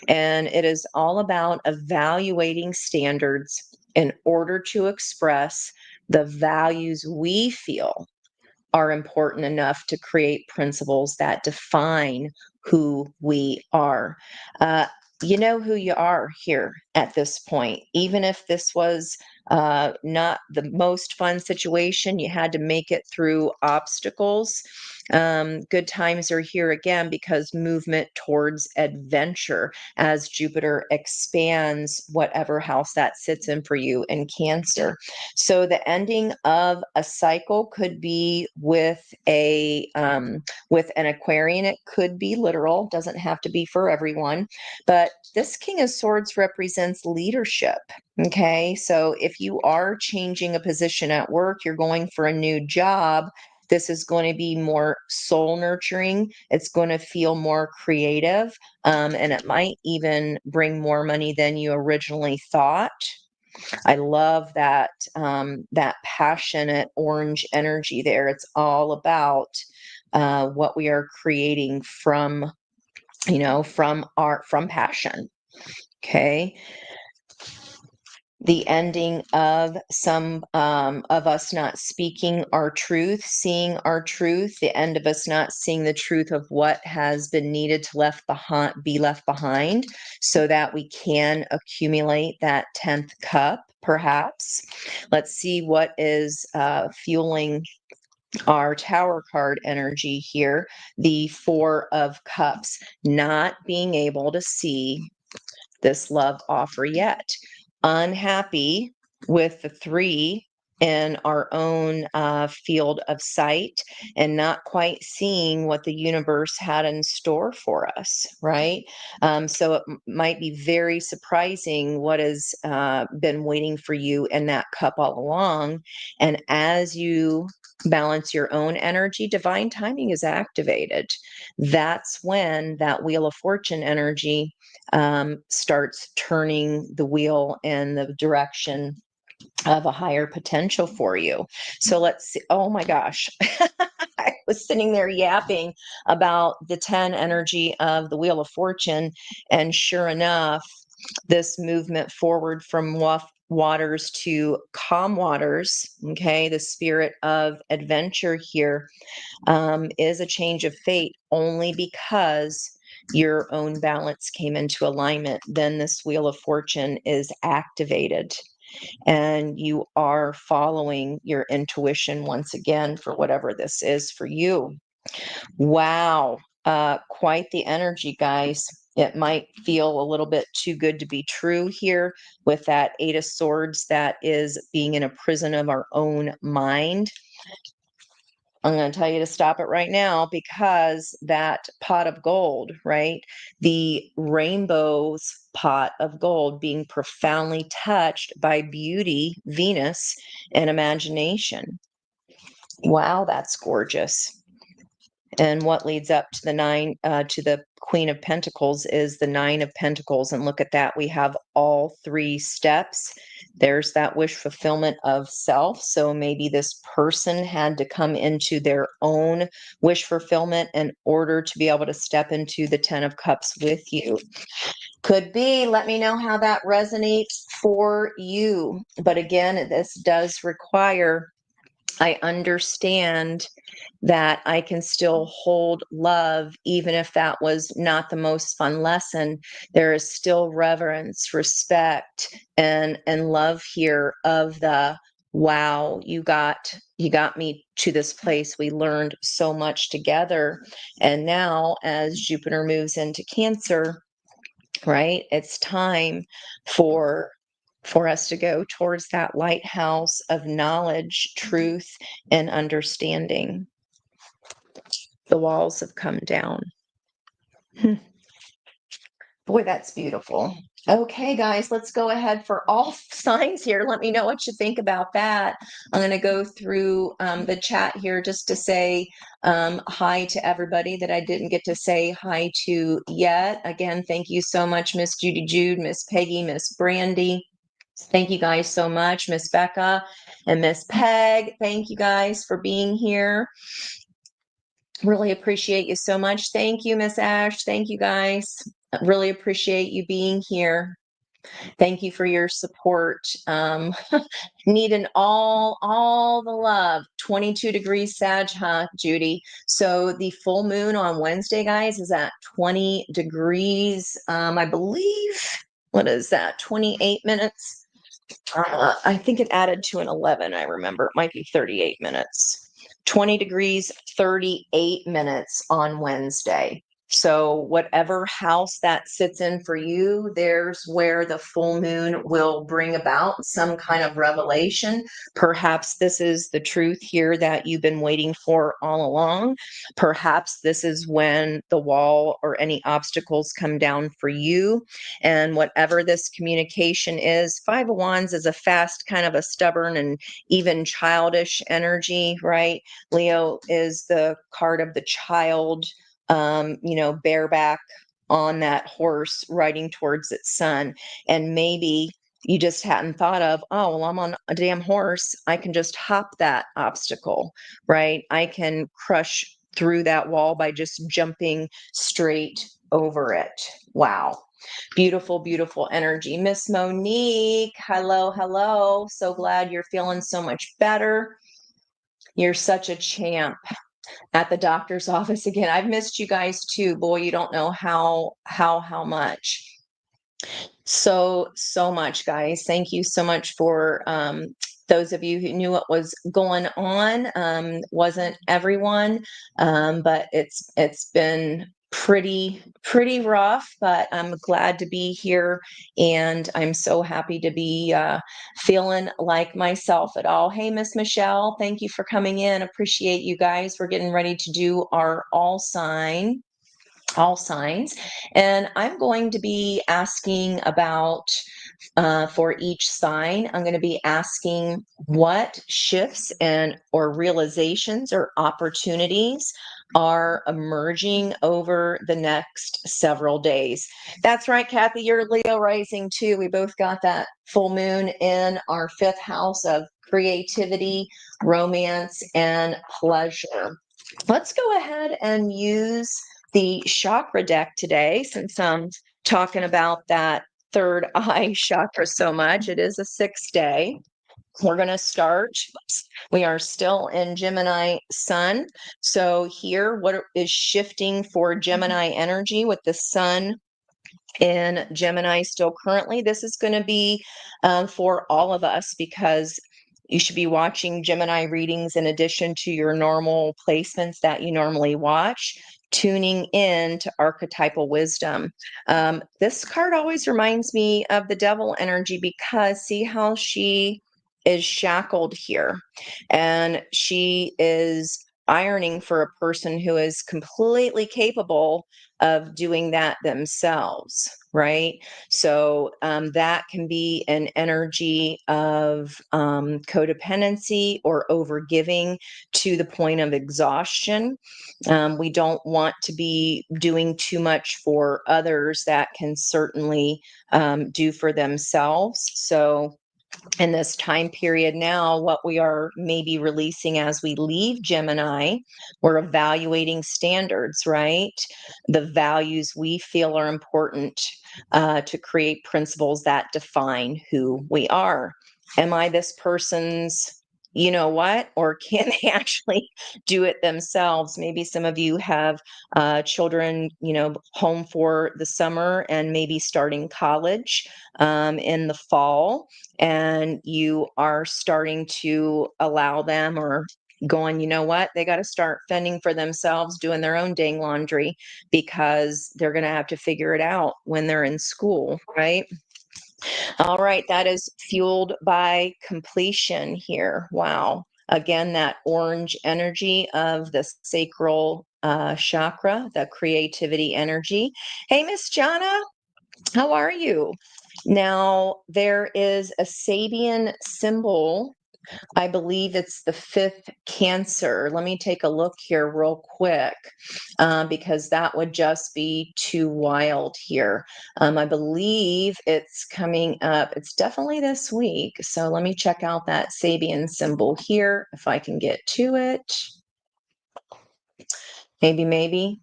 And it is all about evaluating standards in order to express the values we feel are important enough to create principles that define who we are. Uh, you know who you are here at this point. Even if this was not the most fun situation, you had to make it through obstacles. Good times are here again because movement towards adventure as Jupiter expands whatever house that sits in for you in Cancer. So the ending of a cycle could be with an Aquarian. It could be literal, doesn't have to be for everyone. But this King of Swords represents leadership. Okay, so if you are changing a position at work, you're going for a new job. This is going to be more soul nurturing. It's going to feel more creative, and it might even bring more money than you originally thought. I love that that passionate orange energy there. It's all about what we are creating from, from art, from passion. Okay. The ending of some of us not speaking our truth, seeing our truth, the end of us not seeing the truth of what has been needed to be left behind so that we can accumulate that 10th cup, perhaps. Let's see what is fueling our Tower card energy here. The Four of Cups, not being able to see this love offer yet. Unhappy with the 3 in our own field of sight and not quite seeing what the universe had in store for us, right? So it might be very surprising what has been waiting for you in that cup all along. And as you balance your own energy, divine timing is activated. That's when that Wheel of Fortune energy starts turning the wheel in the direction of a higher potential for you. So let's see. Oh my gosh. I was sitting there yapping about the 10 energy of the Wheel of Fortune. And sure enough, this movement forward from waters to calm waters, okay, the spirit of adventure here, is a change of fate only because your own balance came into alignment. Then this Wheel of Fortune is activated and you are following your intuition once again for whatever this is for you. Wow. Quite the energy, guys. It might feel a little bit too good to be true here with that 8 of Swords that is being in a prison of our own mind. I'm going to tell you to stop it right now because that pot of gold, right? The rainbow's pot of gold being profoundly touched by beauty, Venus, and imagination. Wow, that's gorgeous. And what leads up to the to the Queen of Pentacles is the Nine of Pentacles. And look at that. We have all three steps. There's that wish fulfillment of self. So maybe this person had to come into their own wish fulfillment in order to be able to step into the Ten of Cups with you. Could be. Let me know how that resonates for you. But again, this does require, I understand that I can still hold love, even if that was not the most fun lesson. There is still reverence, respect, and love here of the wow, you got me to this place. We learned so much together. And now as Jupiter moves into Cancer, right, it's time for us to go towards that lighthouse of knowledge, truth, and understanding. The walls have come down. Boy, that's beautiful. Okay, guys, let's go ahead for all signs here. Let me know what you think about that. I'm going to go through the chat here just to say hi to everybody that I didn't get to say hi to yet. Again, thank you so much, Miss Judy Jude, Miss Peggy, Miss Brandy. Thank you guys so much, Miss Becca and Miss Peg. Thank you guys for being here. Really appreciate you so much. Thank you, Miss Ash. Thank you guys. Really appreciate you being here. Thank you for your support. Needing all the love. 22 degrees Sag, huh, Judy? So the full moon on Wednesday, guys, is at 20 degrees. I believe, what is that? 28 minutes. I think it added to an 11. I remember it might be 38 minutes. 20 degrees, 38 minutes on Wednesday. So whatever house that sits in for you, there's where the full moon will bring about some kind of revelation. Perhaps this is the truth here that you've been waiting for all along. Perhaps this is when the wall or any obstacles come down for you. And whatever this communication is, Five of Wands is a fast, kind of a stubborn and even childish energy, right? Leo is the card of the child, bareback on that horse riding towards its son. And maybe you just hadn't thought of, oh, well, I'm on a damn horse. I can just hop that obstacle, right? I can crush through that wall by just jumping straight over it. Wow. Beautiful, beautiful energy. Miss Monique, hello, hello. So glad you're feeling so much better. You're such a champ. At the doctor's office again. I've missed you guys too. Boy, you don't know how much. So much, guys. Thank you so much for those of you who knew what was going on. Wasn't everyone, but it's been pretty rough, but I'm glad to be here, and I'm so happy to be feeling like myself at all. Hey, Miss Michelle, thank you for coming in. Appreciate you guys. We're getting ready to do our all signs, and I'm going to be asking about for each sign. I'm going to be asking what shifts and or realizations or opportunities are emerging over the next several days. That's right, Kathy, you're Leo rising too. We both got that full moon in our 5th house of creativity, romance, and pleasure. Let's go ahead and use the chakra deck today, since I'm talking about that third eye chakra so much. It is a 6th day. We're going to start. We are still in Gemini sun. So here, what is shifting for Gemini energy with the sun in Gemini still currently? This is going to be for all of us, because you should be watching Gemini readings in addition to your normal placements that you normally watch, tuning in to archetypal wisdom. This card always reminds me of the devil energy, because see how she is shackled here, and she is ironing for a person who is completely capable of doing that themselves, right? So that can be an energy of codependency or overgiving to the point of exhaustion. We don't want to be doing too much for others that can certainly do for themselves. So in this time period now, what we are maybe releasing as we leave Gemini, we're evaluating standards, right? The values we feel are important to create principles that define who we are. Am I this person's, you know what? Or can they actually do it themselves? Maybe some of you have children, home for the summer and maybe starting college in the fall, and you are starting to allow them or going, you know what, they got to start fending for themselves, doing their own dang laundry because they're going to have to figure it out when they're in school, right? All right, that is fueled by completion here. Wow. Again, that orange energy of the sacral chakra, the creativity energy. Hey, Miss Jana, how are you? Now, there is a Sabian symbol. I believe it's the fifth Cancer. Let me take a look here real quick because that would just be too wild here. I believe it's coming up. It's definitely this week. So let me check out that Sabian symbol here if I can get to it. Maybe.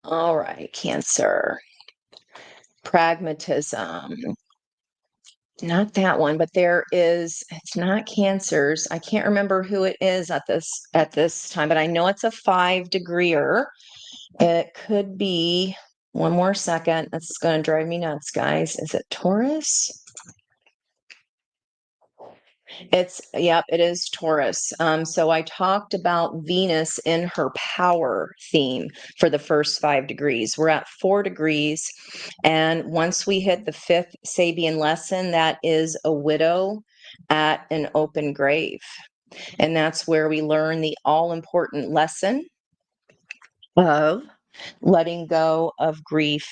All right, Cancer. Pragmatism. Not that one, but it's not Cancers. I can't remember who it is at this time, but I know it's a 5-degreer. It could be, one more second. That's going to drive me nuts, guys. Is it Taurus? Yep, it is Taurus. So I talked about Venus in her power theme for the first 5 degrees. We're at 4 degrees. And once we hit the fifth Sabian lesson, that is a widow at an open grave. And that's where we learn the all important lesson of letting go of grief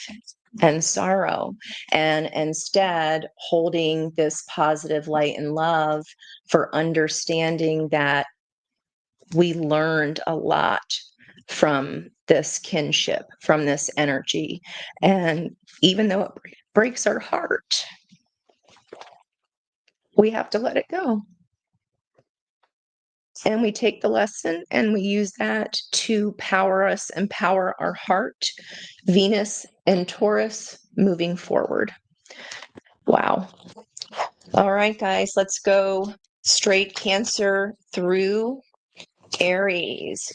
and sorrow, and instead holding this positive light and love for understanding that we learned a lot from this kinship, from this energy. And even though it breaks our heart, we have to let it go. And we take the lesson and we use that to power us, empower our heart, Venus and Taurus moving forward. Wow. All right, guys, let's go straight Cancer through Aries.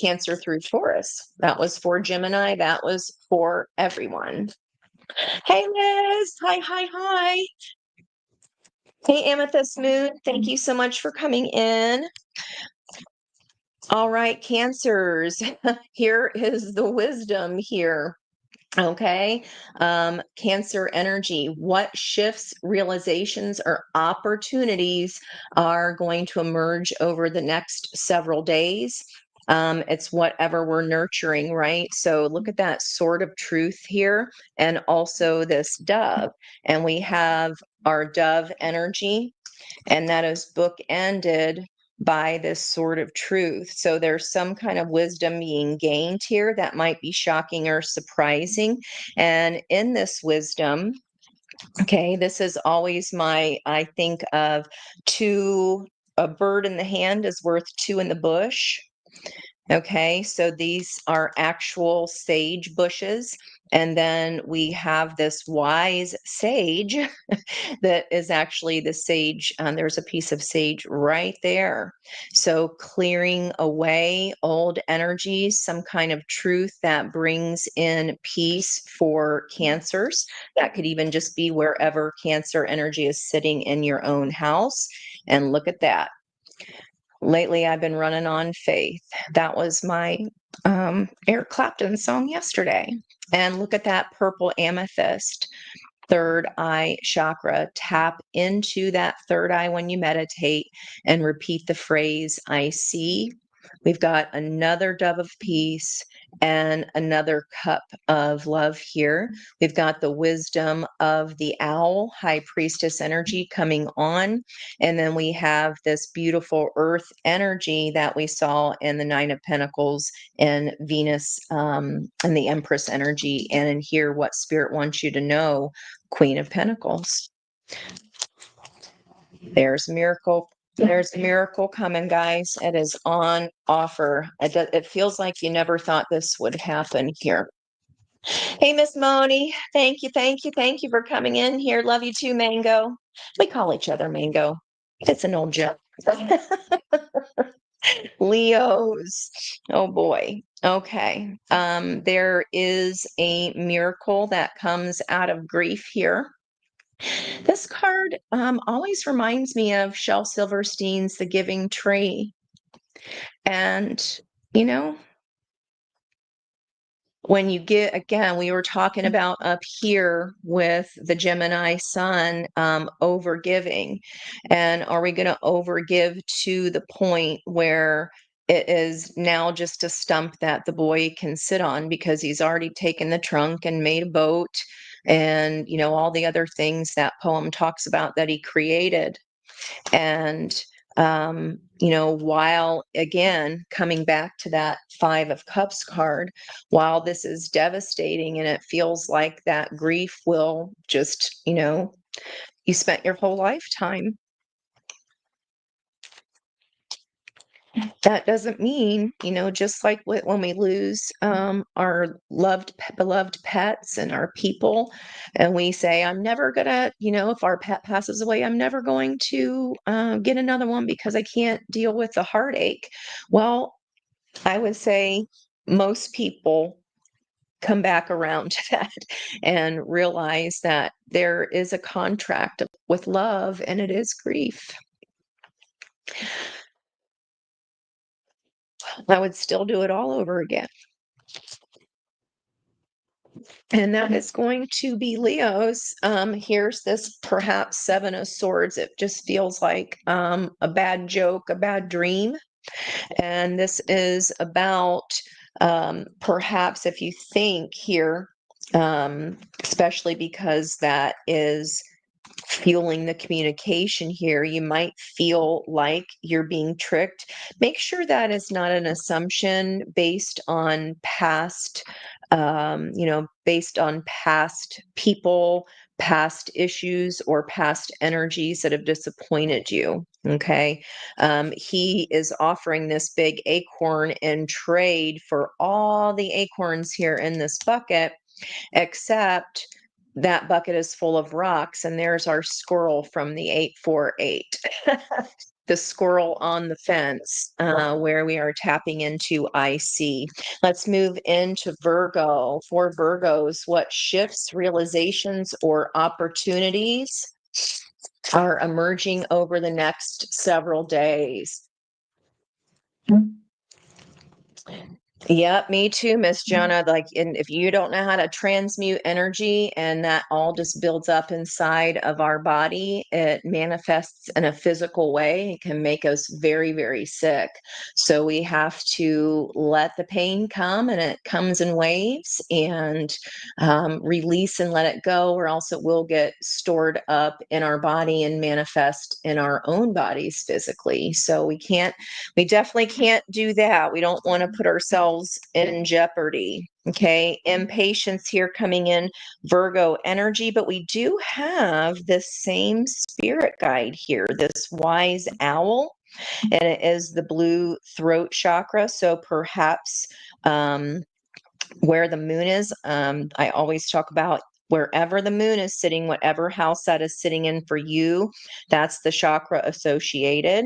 Cancer through Taurus. That was for Gemini. That was for everyone. Hey, Liz. Hi. Hey, Amethyst Moon. Thank you so much for coming in. All right, Cancers. Here is the wisdom here. Okay. Cancer energy. What shifts, realizations, or opportunities are going to emerge over the next several days? It's whatever we're nurturing, right? So look at that sword of truth here, and also this dove. And we have our dove energy, and that is bookended by this sword of truth. So there's some kind of wisdom being gained here that might be shocking or surprising. And in this wisdom, okay, this is always I think of a bird in the hand is worth two in the bush. Okay, so these are actual sage bushes. And then we have this wise sage that is actually the sage. There's a piece of sage right there. So clearing away old energies, some kind of truth that brings in peace for Cancers. That could even just be wherever Cancer energy is sitting in your own house. And look at that. Lately, I've been running on faith. That was my Eric Clapton song yesterday. And look at that purple amethyst. third eye chakra. Tap into that third eye when you meditate and repeat the phrase, I see. We've got another dove of peace and another cup of love here. We've got the wisdom of the owl, high priestess energy coming on. And then we have this beautiful earth energy that we saw in the Nine of Pentacles and Venus and the Empress energy. And in here, what Spirit wants you to know, Queen of Pentacles. There's miracle. There's a miracle coming, guys. It is on offer. It feels like you never thought this would happen here. Hey, Miss Moni. Thank you, thank you, thank you for coming in here. Love you too, Mango. We call each other Mango. It's an old joke. Leos. Oh boy. Okay. There is a miracle that comes out of grief here. This card always reminds me of Shel Silverstein's The Giving Tree. And, you know, when you get, again, we were talking about up here with the Gemini sun over giving. And are we going to overgive to the point where it is now just a stump that the boy can sit on because he's already taken the trunk and made a boat and, you know, all the other things that poem talks about that he created. And you know, while again, coming back to that Five of Cups card, while this is devastating and it feels like that grief will just, you know, you spent your whole lifetime. That doesn't mean, you know, just like when we lose our beloved pets and our people, and we say, I'm never gonna, you know, if our pet passes away, I'm never going to get another one because I can't deal with the heartache. Well, I would say most people come back around to that and realize that there is a contract with love and it is grief. I would still do it all over again. And that is going to be Leo's. Here's this perhaps Seven of Swords. It just feels like a bad joke, a bad dream. And this is about perhaps if you think here, especially because that is fueling the communication here, you might feel like you're being tricked. Make sure that is not an assumption based on past, you know, based on past people, past issues, or past energies that have disappointed you. Okay. He is offering this big acorn in trade for all the acorns here in this bucket, except that bucket is full of rocks, and there's our squirrel from the 848. The squirrel on the fence, where we are tapping into IC. Let's move into Virgo. For Virgos, what shifts, realizations, or opportunities are emerging over the next several days? Yep, me too, Miss Jonah. Like, and if you don't know how to transmute energy and that all just builds up inside of our body, it manifests in a physical way. It can make us very, very sick. So we have to let the pain come, and it comes in waves, and release and let it go, or else it will get stored up in our body and manifest in our own bodies physically. So we definitely can't do that. We don't want to put ourselves in jeopardy. Okay. Impatience here coming in Virgo energy, but we do have this same spirit guide here, this wise owl, and it is the blue throat chakra. So perhaps where the moon is, I always talk about wherever the moon is sitting, whatever house that is sitting in for you, that's the chakra associated.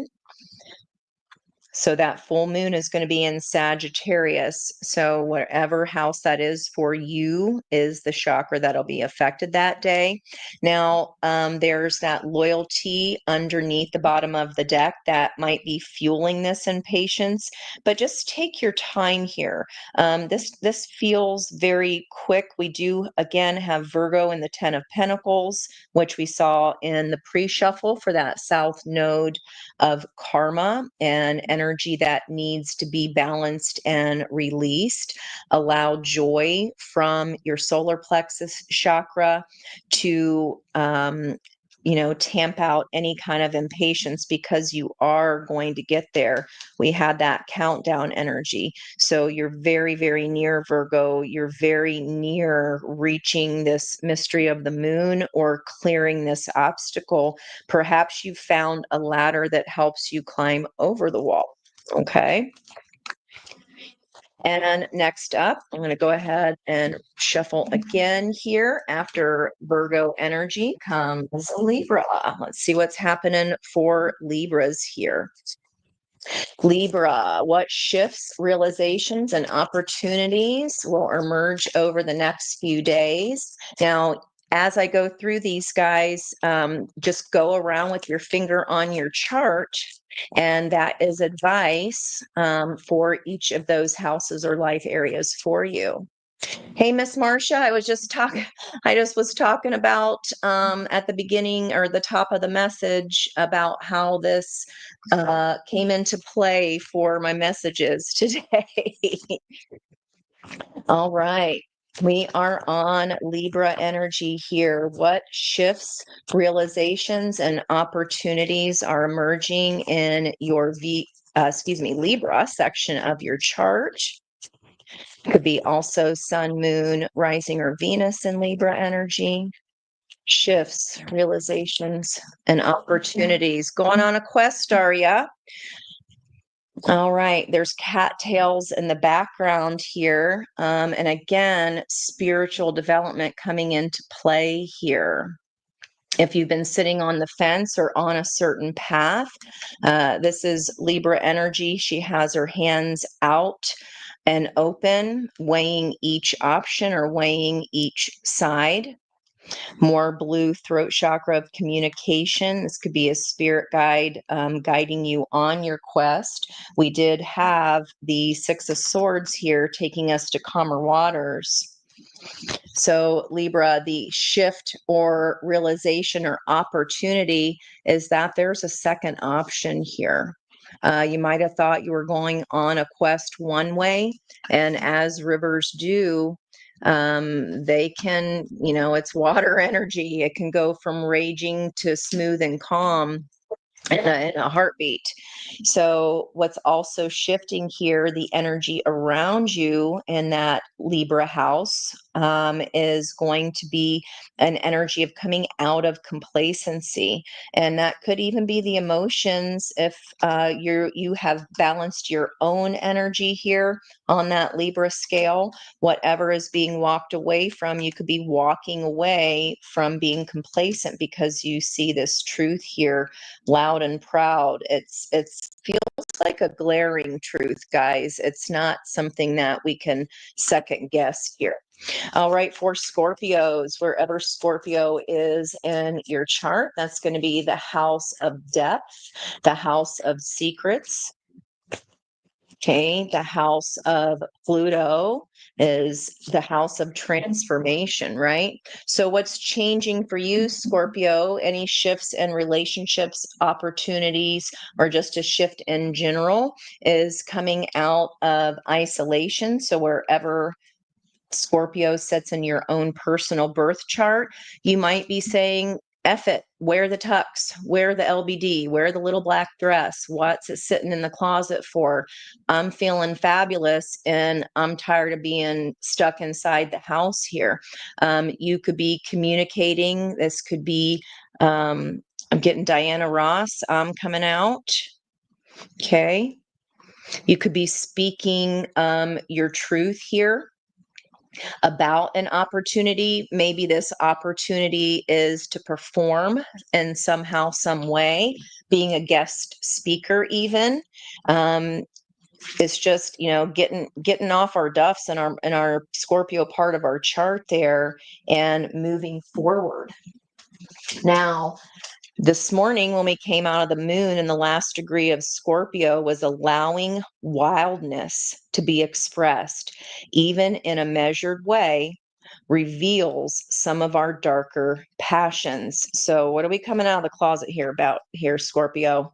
So that full moon is going to be in Sagittarius. So whatever house that is for you is the chakra that'll be affected that day. Now, there's that loyalty underneath the bottom of the deck that might be fueling this impatience, but just take your time here. This feels very quick. We do again have Virgo in the 10 of Pentacles, which we saw in the pre-shuffle for that South Node of karma and energy that needs to be balanced and released. Allow joy from your solar plexus chakra to tamp out any kind of impatience, because you are going to get there. We had that countdown energy. So you're very, very near, Virgo. You're very near reaching this mystery of the moon or clearing this obstacle. Perhaps you found a ladder that helps you climb over the wall. Okay. And next up, I'm going to go ahead and shuffle again here. After Virgo energy comes Libra. Let's see what's happening for Libras here. Libra, what shifts, realizations, and opportunities will emerge over the next few days? Now, as I go through these, guys, just go around with your finger on your chart, and that is advice for each of those houses or life areas for you. Hey, Miss Marcia, I just was talking about at the beginning or the top of the message about how this came into play for my messages today. All right. We are on Libra energy here. What shifts, realizations, and opportunities are emerging in your Libra section of your chart? Could be also sun, moon, rising, or Venus in Libra energy. Shifts, realizations, and opportunities. Going on a quest, are ya? All right, there's cattails in the background here. And again, spiritual development coming into play here. If you've been sitting on the fence or on a certain path, this is Libra energy. She has her hands out and open, weighing each option or weighing each side. More blue throat chakra of communication. This could be a spirit guide guiding you on your quest. We did have the Six of Swords here taking us to calmer waters. So Libra, the shift or realization or opportunity is that there's a second option here. You might have thought you were going on a quest one way, and as rivers do, they can, it's water energy. It can go from raging to smooth and calm in a heartbeat. So what's also shifting here, the energy around you in that Libra house is going to be an energy of coming out of complacency. And that could even be the emotions if you have balanced your own energy here on that Libra scale. Whatever is being walked away from, you could be walking away from being complacent because you see this truth here loud and proud. It's feels like a glaring truth, guys. It's not something that we can second guess here. All right, for Scorpios, wherever Scorpio is in your chart, that's going to be the house of depth, the house of secrets. Okay, the house of Pluto is the house of transformation, right? So what's changing for you, Scorpio? Any shifts in relationships, opportunities, or just a shift in general is coming out of isolation. So wherever Scorpio sits in your own personal birth chart, you might be saying, F it, wear the tux, wear the LBD, wear the little black dress. What's it sitting in the closet for? I'm feeling fabulous and I'm tired of being stuck inside the house here. You could be communicating. This could be, I'm getting Diana Ross coming out. Okay. You could be speaking your truth here. about an opportunity. Maybe this opportunity is to perform in somehow, some way, being a guest speaker even. It's just, getting off our duffs in our Scorpio part of our chart there and moving forward. Now, this morning, when we came out of the moon in the last degree of Scorpio, was allowing wildness to be expressed, even in a measured way, reveals some of our darker passions. So, what are we coming out of the closet here, Scorpio?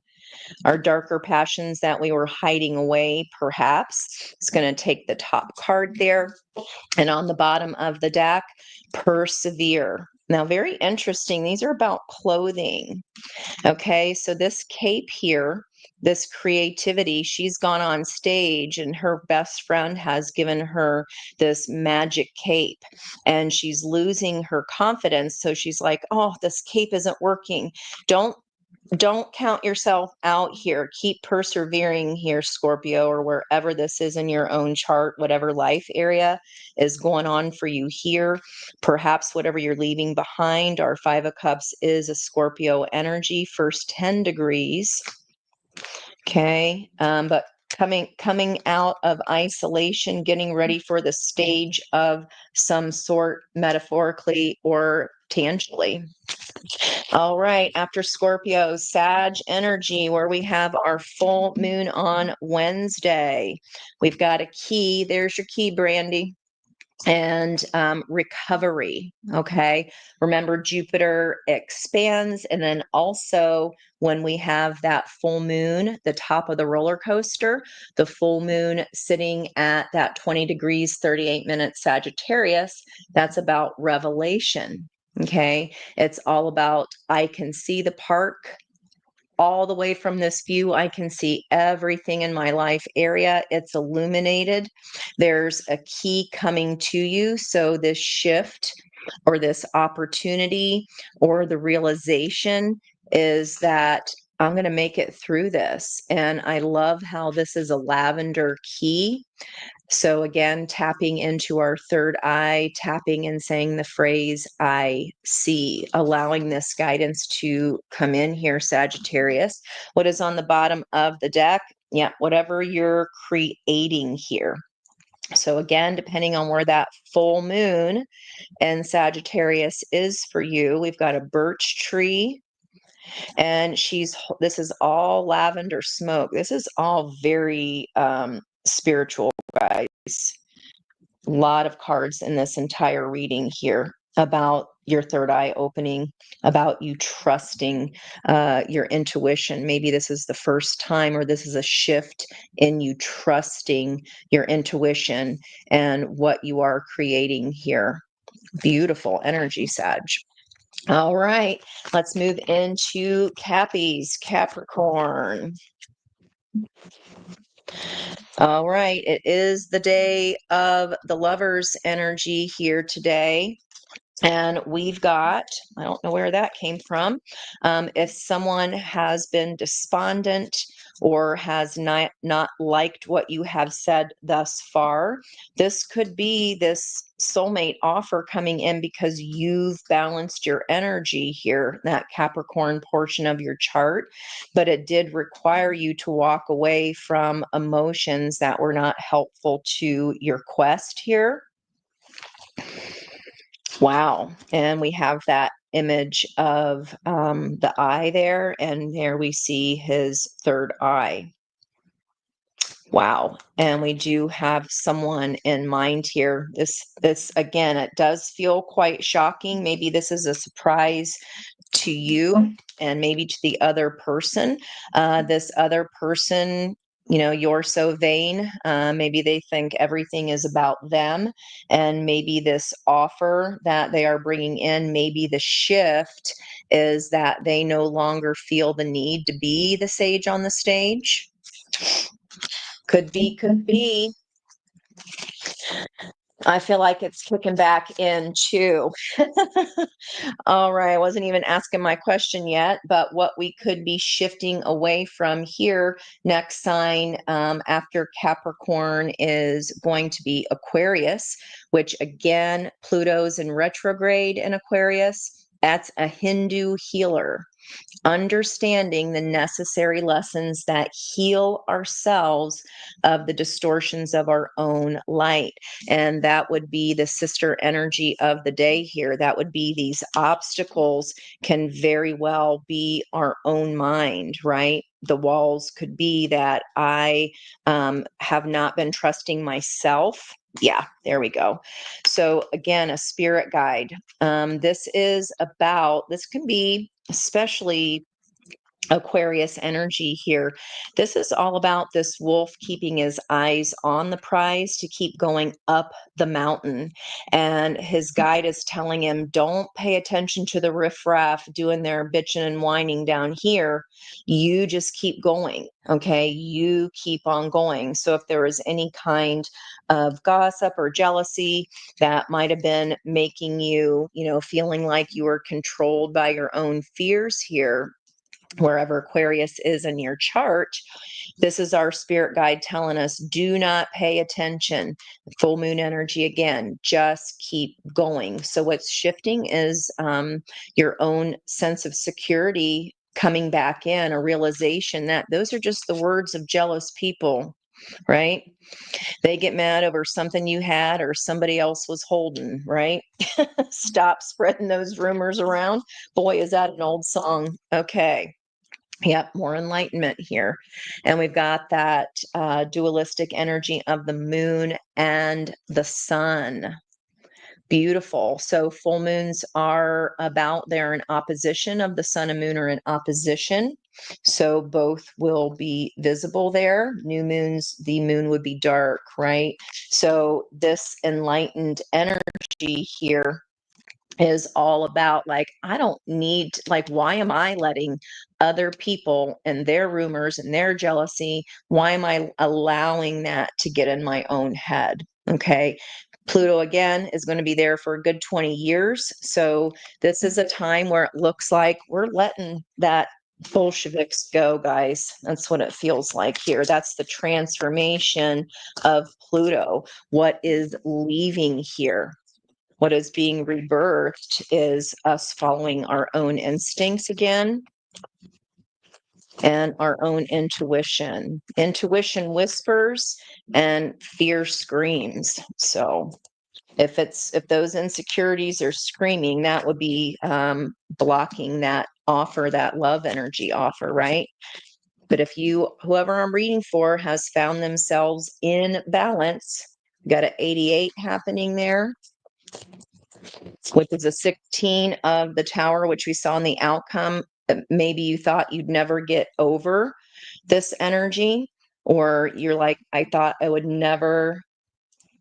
Our darker passions that we were hiding away, perhaps. It's going to take the top card there. And on the bottom of the deck, persevere. Now, very interesting. These are about clothing. Okay, so this cape here, this creativity, she's gone on stage and her best friend has given her this magic cape and she's losing her confidence. So she's like, oh, this cape isn't working. Don't count yourself out here. Keep persevering here, Scorpio, or wherever this is in your own chart, whatever life area is going on for you here. Perhaps whatever you're leaving behind. Our Five of Cups is a Scorpio energy, first 10 degrees. Okay. But coming out of isolation, getting ready for the stage of some sort, metaphorically or tangentially. All right, after Scorpio, Sag energy, where we have our full moon on Wednesday. We've got a key. There's your key, Brandy. And recovery. Okay. Remember, Jupiter expands. And then also, when we have that full moon, the top of the roller coaster, the full moon sitting at that 20 degrees, 38 minutes Sagittarius, that's about revelation. Okay. It's all about, I can see the park all the way from this view. I can see everything in my life area. It's illuminated. There's a key coming to you. So this shift or this opportunity or the realization is that I'm going to make it through this. And I love how this is a lavender key. So again, tapping into our third eye, tapping and saying the phrase, I see, allowing this guidance to come in here, Sagittarius. What is on the bottom of the deck? Yeah, whatever you're creating here. So again, depending on where that full moon and Sagittarius is for you, we've got a birch tree. And this is all lavender smoke. This is all very spiritual, guys. A lot of cards in this entire reading here about your third eye opening, about you trusting your intuition. Maybe this is the first time, or this is a shift in you trusting your intuition and what you are creating here. Beautiful energy, Sag. All right, let's move into Cappies, Capricorn. All right, it is the day of the Lovers energy here today. And we've got, I don't know where that came from. If someone has been despondent or has not liked what you have said thus far, this could be this soulmate offer coming in because you've balanced your energy here, that Capricorn portion of your chart. But it did require you to walk away from emotions that were not helpful to your quest here. Wow. And we have that image of the eye there, and there we see his third eye. Wow. And we do have someone in mind here. This again, it does feel quite shocking. Maybe this is a surprise to you and maybe to the other person. This other person, you're so vain. Maybe they think everything is about them. And maybe this offer that they are bringing in, maybe the shift is that they no longer feel the need to be the sage on the stage. Could be. I feel like it's kicking back in too. All right, I wasn't even asking my question yet, but what we could be shifting away from here, next sign after Capricorn is going to be Aquarius, which again, Pluto's in retrograde in Aquarius. That's a Hindu healer, understanding the necessary lessons that heal ourselves of the distortions of our own light. And that would be the sister energy of the day here. That would be these obstacles can very well be our own mind, right? The walls could be that I have not been trusting myself. Yeah, there we go. So again, a spirit guide. This can be especially Aquarius energy here. This is all about this wolf keeping his eyes on the prize to keep going up the mountain. And his guide is telling him, don't pay attention to the riffraff doing their bitching and whining down here. You just keep going. Okay. You keep on going. So if there is any kind of gossip or jealousy that might have been making you, feeling like you were controlled by your own fears here, wherever Aquarius is in your chart, this is our spirit guide telling us, do not pay attention. Full moon energy again, just keep going. So what's shifting is your own sense of security coming back in, a realization that those are just the words of jealous people, right? They get mad over something you had or somebody else was holding, right? Stop spreading those rumors around. Boy, is that an old song. Okay. Yep, more enlightenment here. And we've got that dualistic energy of the moon and the sun. Beautiful. So full moons are they're in opposition of the sun and moon are in opposition. So both will be visible there. New moons, the moon would be dark, right? So this enlightened energy here is all about I don't need, why am I letting other people and their rumors and their jealousy, why am I allowing that to get in my own head? Okay. Pluto again is going to be there for a good 20 years. So this is a time where it looks like we're letting that Bolsheviks go, guys. That's what it feels like here. That's the transformation of Pluto. What is leaving here? What is being rebirthed is us following our own instincts again and our own intuition. Intuition whispers and fear screams. So if those insecurities are screaming, that would be blocking that offer, that love energy offer, right? But if whoever I'm reading for has found themselves in balance, got an 88 happening there, which is a 16 of the tower, which we saw in the outcome. Maybe you thought you'd never get over this energy, or you're like, I thought I would never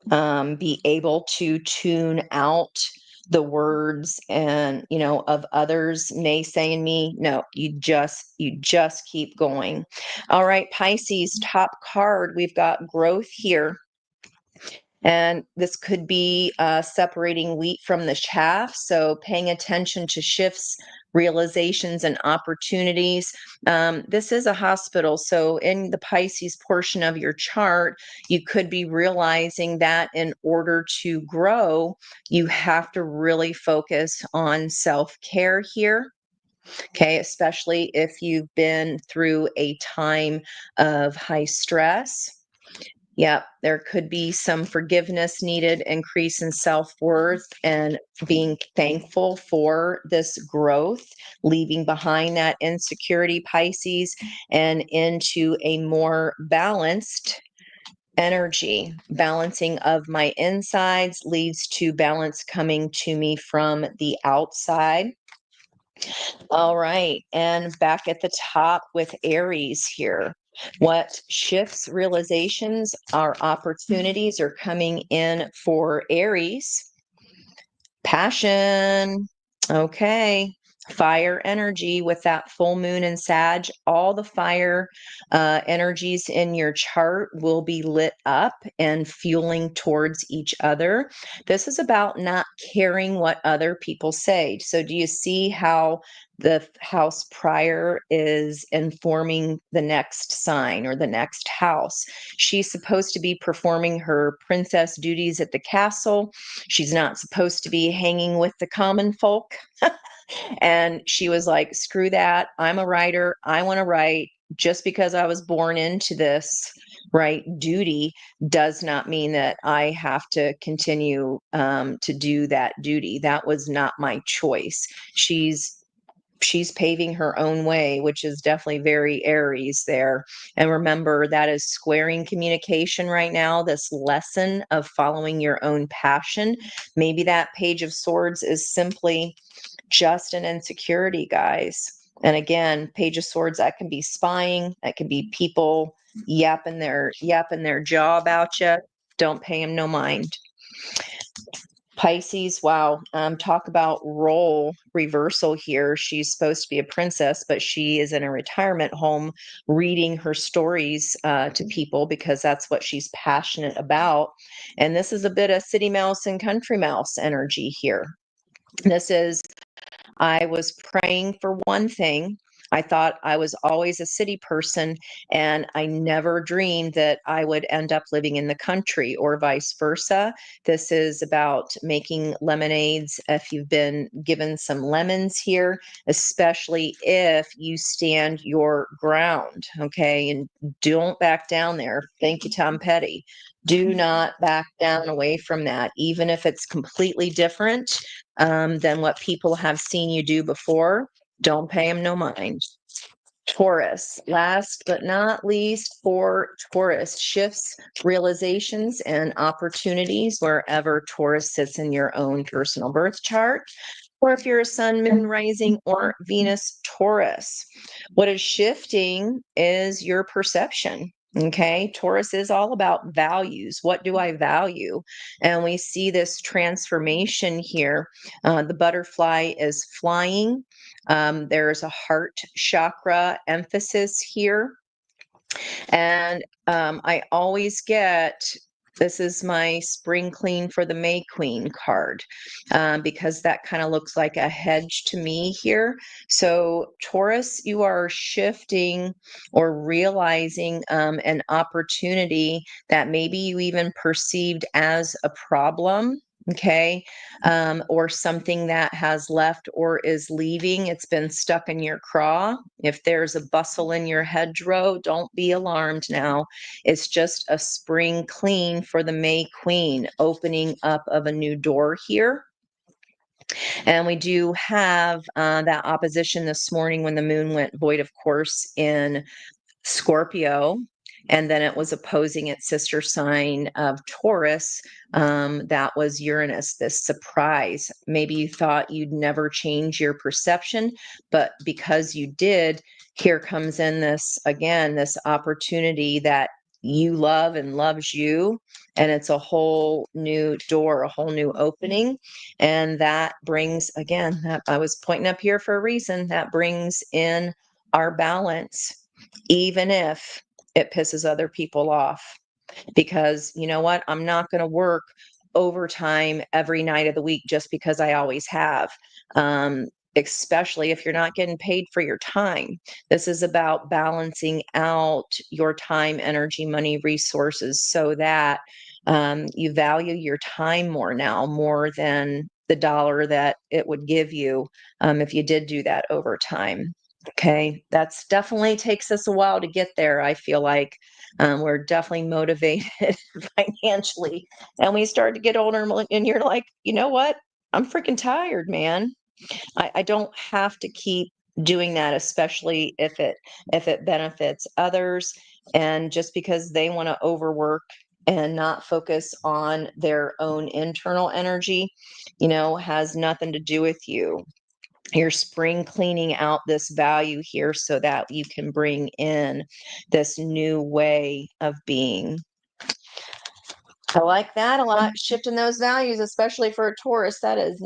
be able to tune out the words and of others naysaying me. No, you just keep going. All right, Pisces, top card, we've got growth here. And this could be separating wheat from the chaff. So paying attention to shifts, realizations, and opportunities. This is a hospital. So in the Pisces portion of your chart, you could be realizing that in order to grow, you have to really focus on self-care here. Okay, especially if you've been through a time of high stress. Yeah, there could be some forgiveness needed, increase in self-worth, and being thankful for this growth, leaving behind that insecurity, Pisces, and into a more balanced energy. Balancing of my insides leads to balance coming to me from the outside. All right, and back at the top with Aries here. What shifts, realizations, our opportunities are coming in for Aries? Passion. Okay. Fire energy with that full moon in Sag, all the fire energies in your chart will be lit up and fueling towards each other. This is about not caring what other people say. So, do you see how the house prior is informing the next sign or the next house? She's supposed to be performing her princess duties at the castle. She's not supposed to be hanging with the common folk. And she was like, screw that. I'm a writer. I want to write. Just because I was born into this, right, duty does not mean that I have to continue to do that duty. That was not my choice. She's paving her own way, which is definitely very Aries there. And remember, that is squaring communication right now, this lesson of following your own passion. Maybe that Page of Swords is simply just an insecurity, guys. And again, Page of Swords, that can be spying, that can be people yapping their jaw about you. Don't pay them no mind. Pisces, wow. Talk about role reversal here. She's supposed to be a princess, but she is in a retirement home reading her stories to people because that's what she's passionate about. And this is a bit of city mouse and country mouse energy here. This is, I was praying for one thing. I thought I was always a city person, and I never dreamed that I would end up living in the country or vice versa. This is about making lemonades. If you've been given some lemons here, especially if you stand your ground, okay, and don't back down there. Thank you, Tom Petty. Do not back down away from that, even if it's completely different than what people have seen you do before. Don't pay them no mind. Taurus, last but not least for Taurus, shifts, realizations, and opportunities wherever Taurus sits in your own personal birth chart, or if you're a sun, moon, rising, or Venus Taurus. What is shifting is your perception. Okay, Taurus is all about values. What do I value? And we see this transformation here. The butterfly is flying. There's a heart chakra emphasis here. And I always get, this is my spring clean for the May Queen card, because that kind of looks like a hedge to me here. So Taurus, you are shifting or realizing an opportunity that maybe you even perceived as a problem. Okay. Or something that has left or is leaving. It's been stuck in your craw. If there's a bustle in your hedgerow, don't be alarmed now. It's just a spring clean for the May Queen, opening up of a new door here. And we do have that opposition this morning when the moon went void, of course, in Scorpio, and then it was opposing its sister sign of Taurus. That was Uranus, this surprise. Maybe you thought you'd never change your perception, but because you did, here comes in this, again, this opportunity that you love and loves you. And it's a whole new door, a whole new opening. And that brings, again, that I was pointing up here for a reason, that brings in our balance, even if it pisses other people off. Because you know what? I'm not going to work overtime every night of the week just because I always have. Especially if you're not getting paid for your time. This is about balancing out your time, energy, money, resources so that you value your time more now, more than the dollar that it would give you if you did do that overtime. Okay, that's definitely takes us a while to get there. I feel like we're definitely motivated financially, and we start to get older, and you're like, you know what? I'm freaking tired, man. I don't have to keep doing that, especially if it benefits others, and just because they want to overwork and not focus on their own internal energy, has nothing to do with you. You're spring cleaning out this value here so that you can bring in this new way of being. I like that a lot. Shifting those values, especially for a Taurus, that is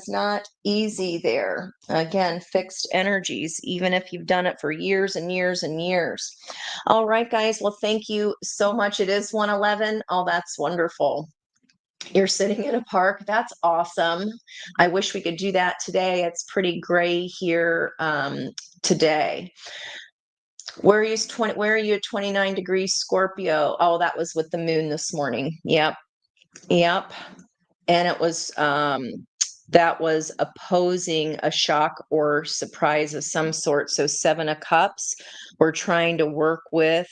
not easy there. Again, fixed energies, even if you've done it for years and years and years. All right, guys. Well, thank you so much. It is 1:11. Oh, that's wonderful. You're sitting in a park. That's awesome. I wish we could do that today. It's pretty gray here today. Where are you at 29 degrees Scorpio? Oh, that was with the moon this morning. Yep. Yep. And it was that was opposing a shock or surprise of some sort. So 7 of Cups, we're trying to work with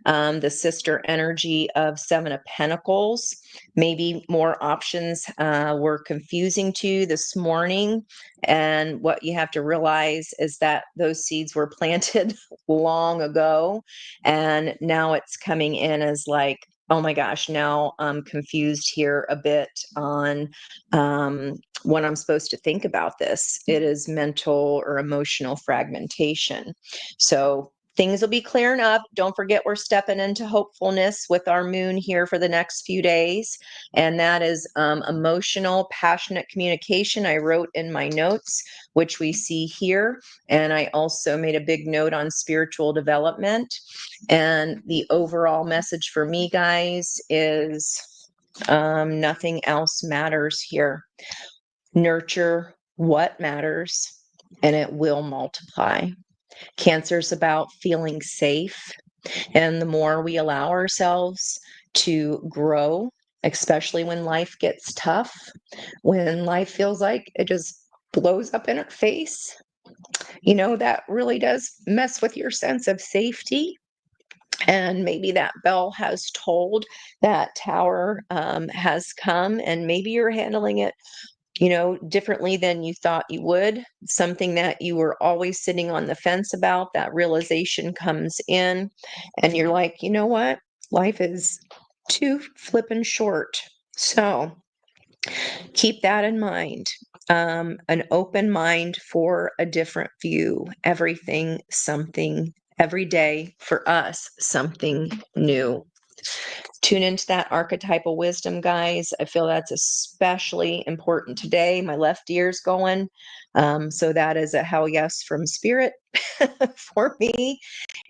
the sister energy of 7 of Pentacles. Maybe more options were confusing to you this morning. And what you have to realize is that those seeds were planted long ago. And now it's coming in as like, oh my gosh, now I'm confused here a bit on what I'm supposed to think about this. It is mental or emotional fragmentation. So things will be clearing up. Don't forget, we're stepping into hopefulness with our moon here for the next few days. And that is emotional, passionate communication. I wrote in my notes, which we see here. And I also made a big note on spiritual development. And the overall message for me, guys, is nothing else matters here. Nurture what matters, and it will multiply. Cancer's about feeling safe. And the more we allow ourselves to grow, especially when life gets tough, when life feels like it just blows up in our face, that really does mess with your sense of safety. And maybe that bell has tolled, that tower has come, and maybe you're handling it, differently than you thought you would. Something that you were always sitting on the fence about, that realization comes in, and you're like, you know what? Life is too flippin' short. So keep that in mind. An open mind for a different view. Everything, something, every day for us, something new. Tune into that archetypal wisdom, guys. I feel that's especially important today. My left ear's going. So that is a hell yes from spirit for me.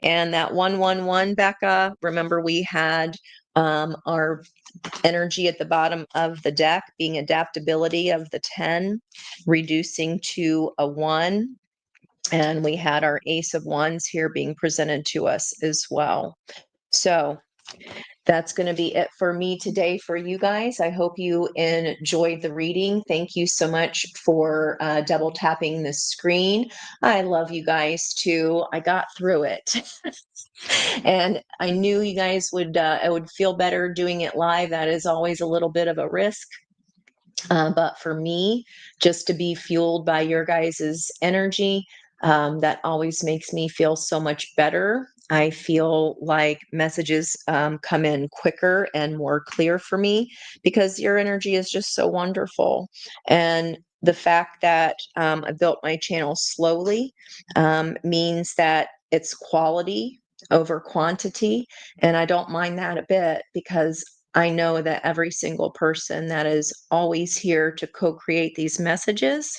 And that 111, Becca, remember we had our energy at the bottom of the deck being adaptability of the 10, reducing to a 1. And we had our Ace of Wands here being presented to us as well. So that's going to be it for me today for you guys. I hope you enjoyed the reading. Thank you so much for double tapping the screen. I love you guys too. I got through it. And I knew you guys I would feel better doing it live. That is always a little bit of a risk. But for me, just to be fueled by your guys' energy, that always makes me feel so much better. I feel like messages come in quicker and more clear for me because your energy is just so wonderful. And the fact that I built my channel slowly means that it's quality over quantity. And I don't mind that a bit because I know that every single person that is always here to co-create these messages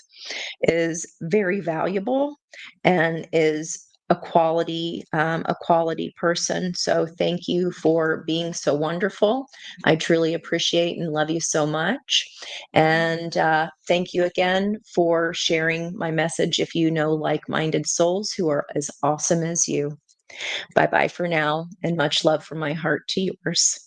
is very valuable and is a quality person. So thank you for being so wonderful. I truly appreciate and love you so much. And thank you again for sharing my message if you know like-minded souls who are as awesome as you. Bye-bye for now, and much love from my heart to yours.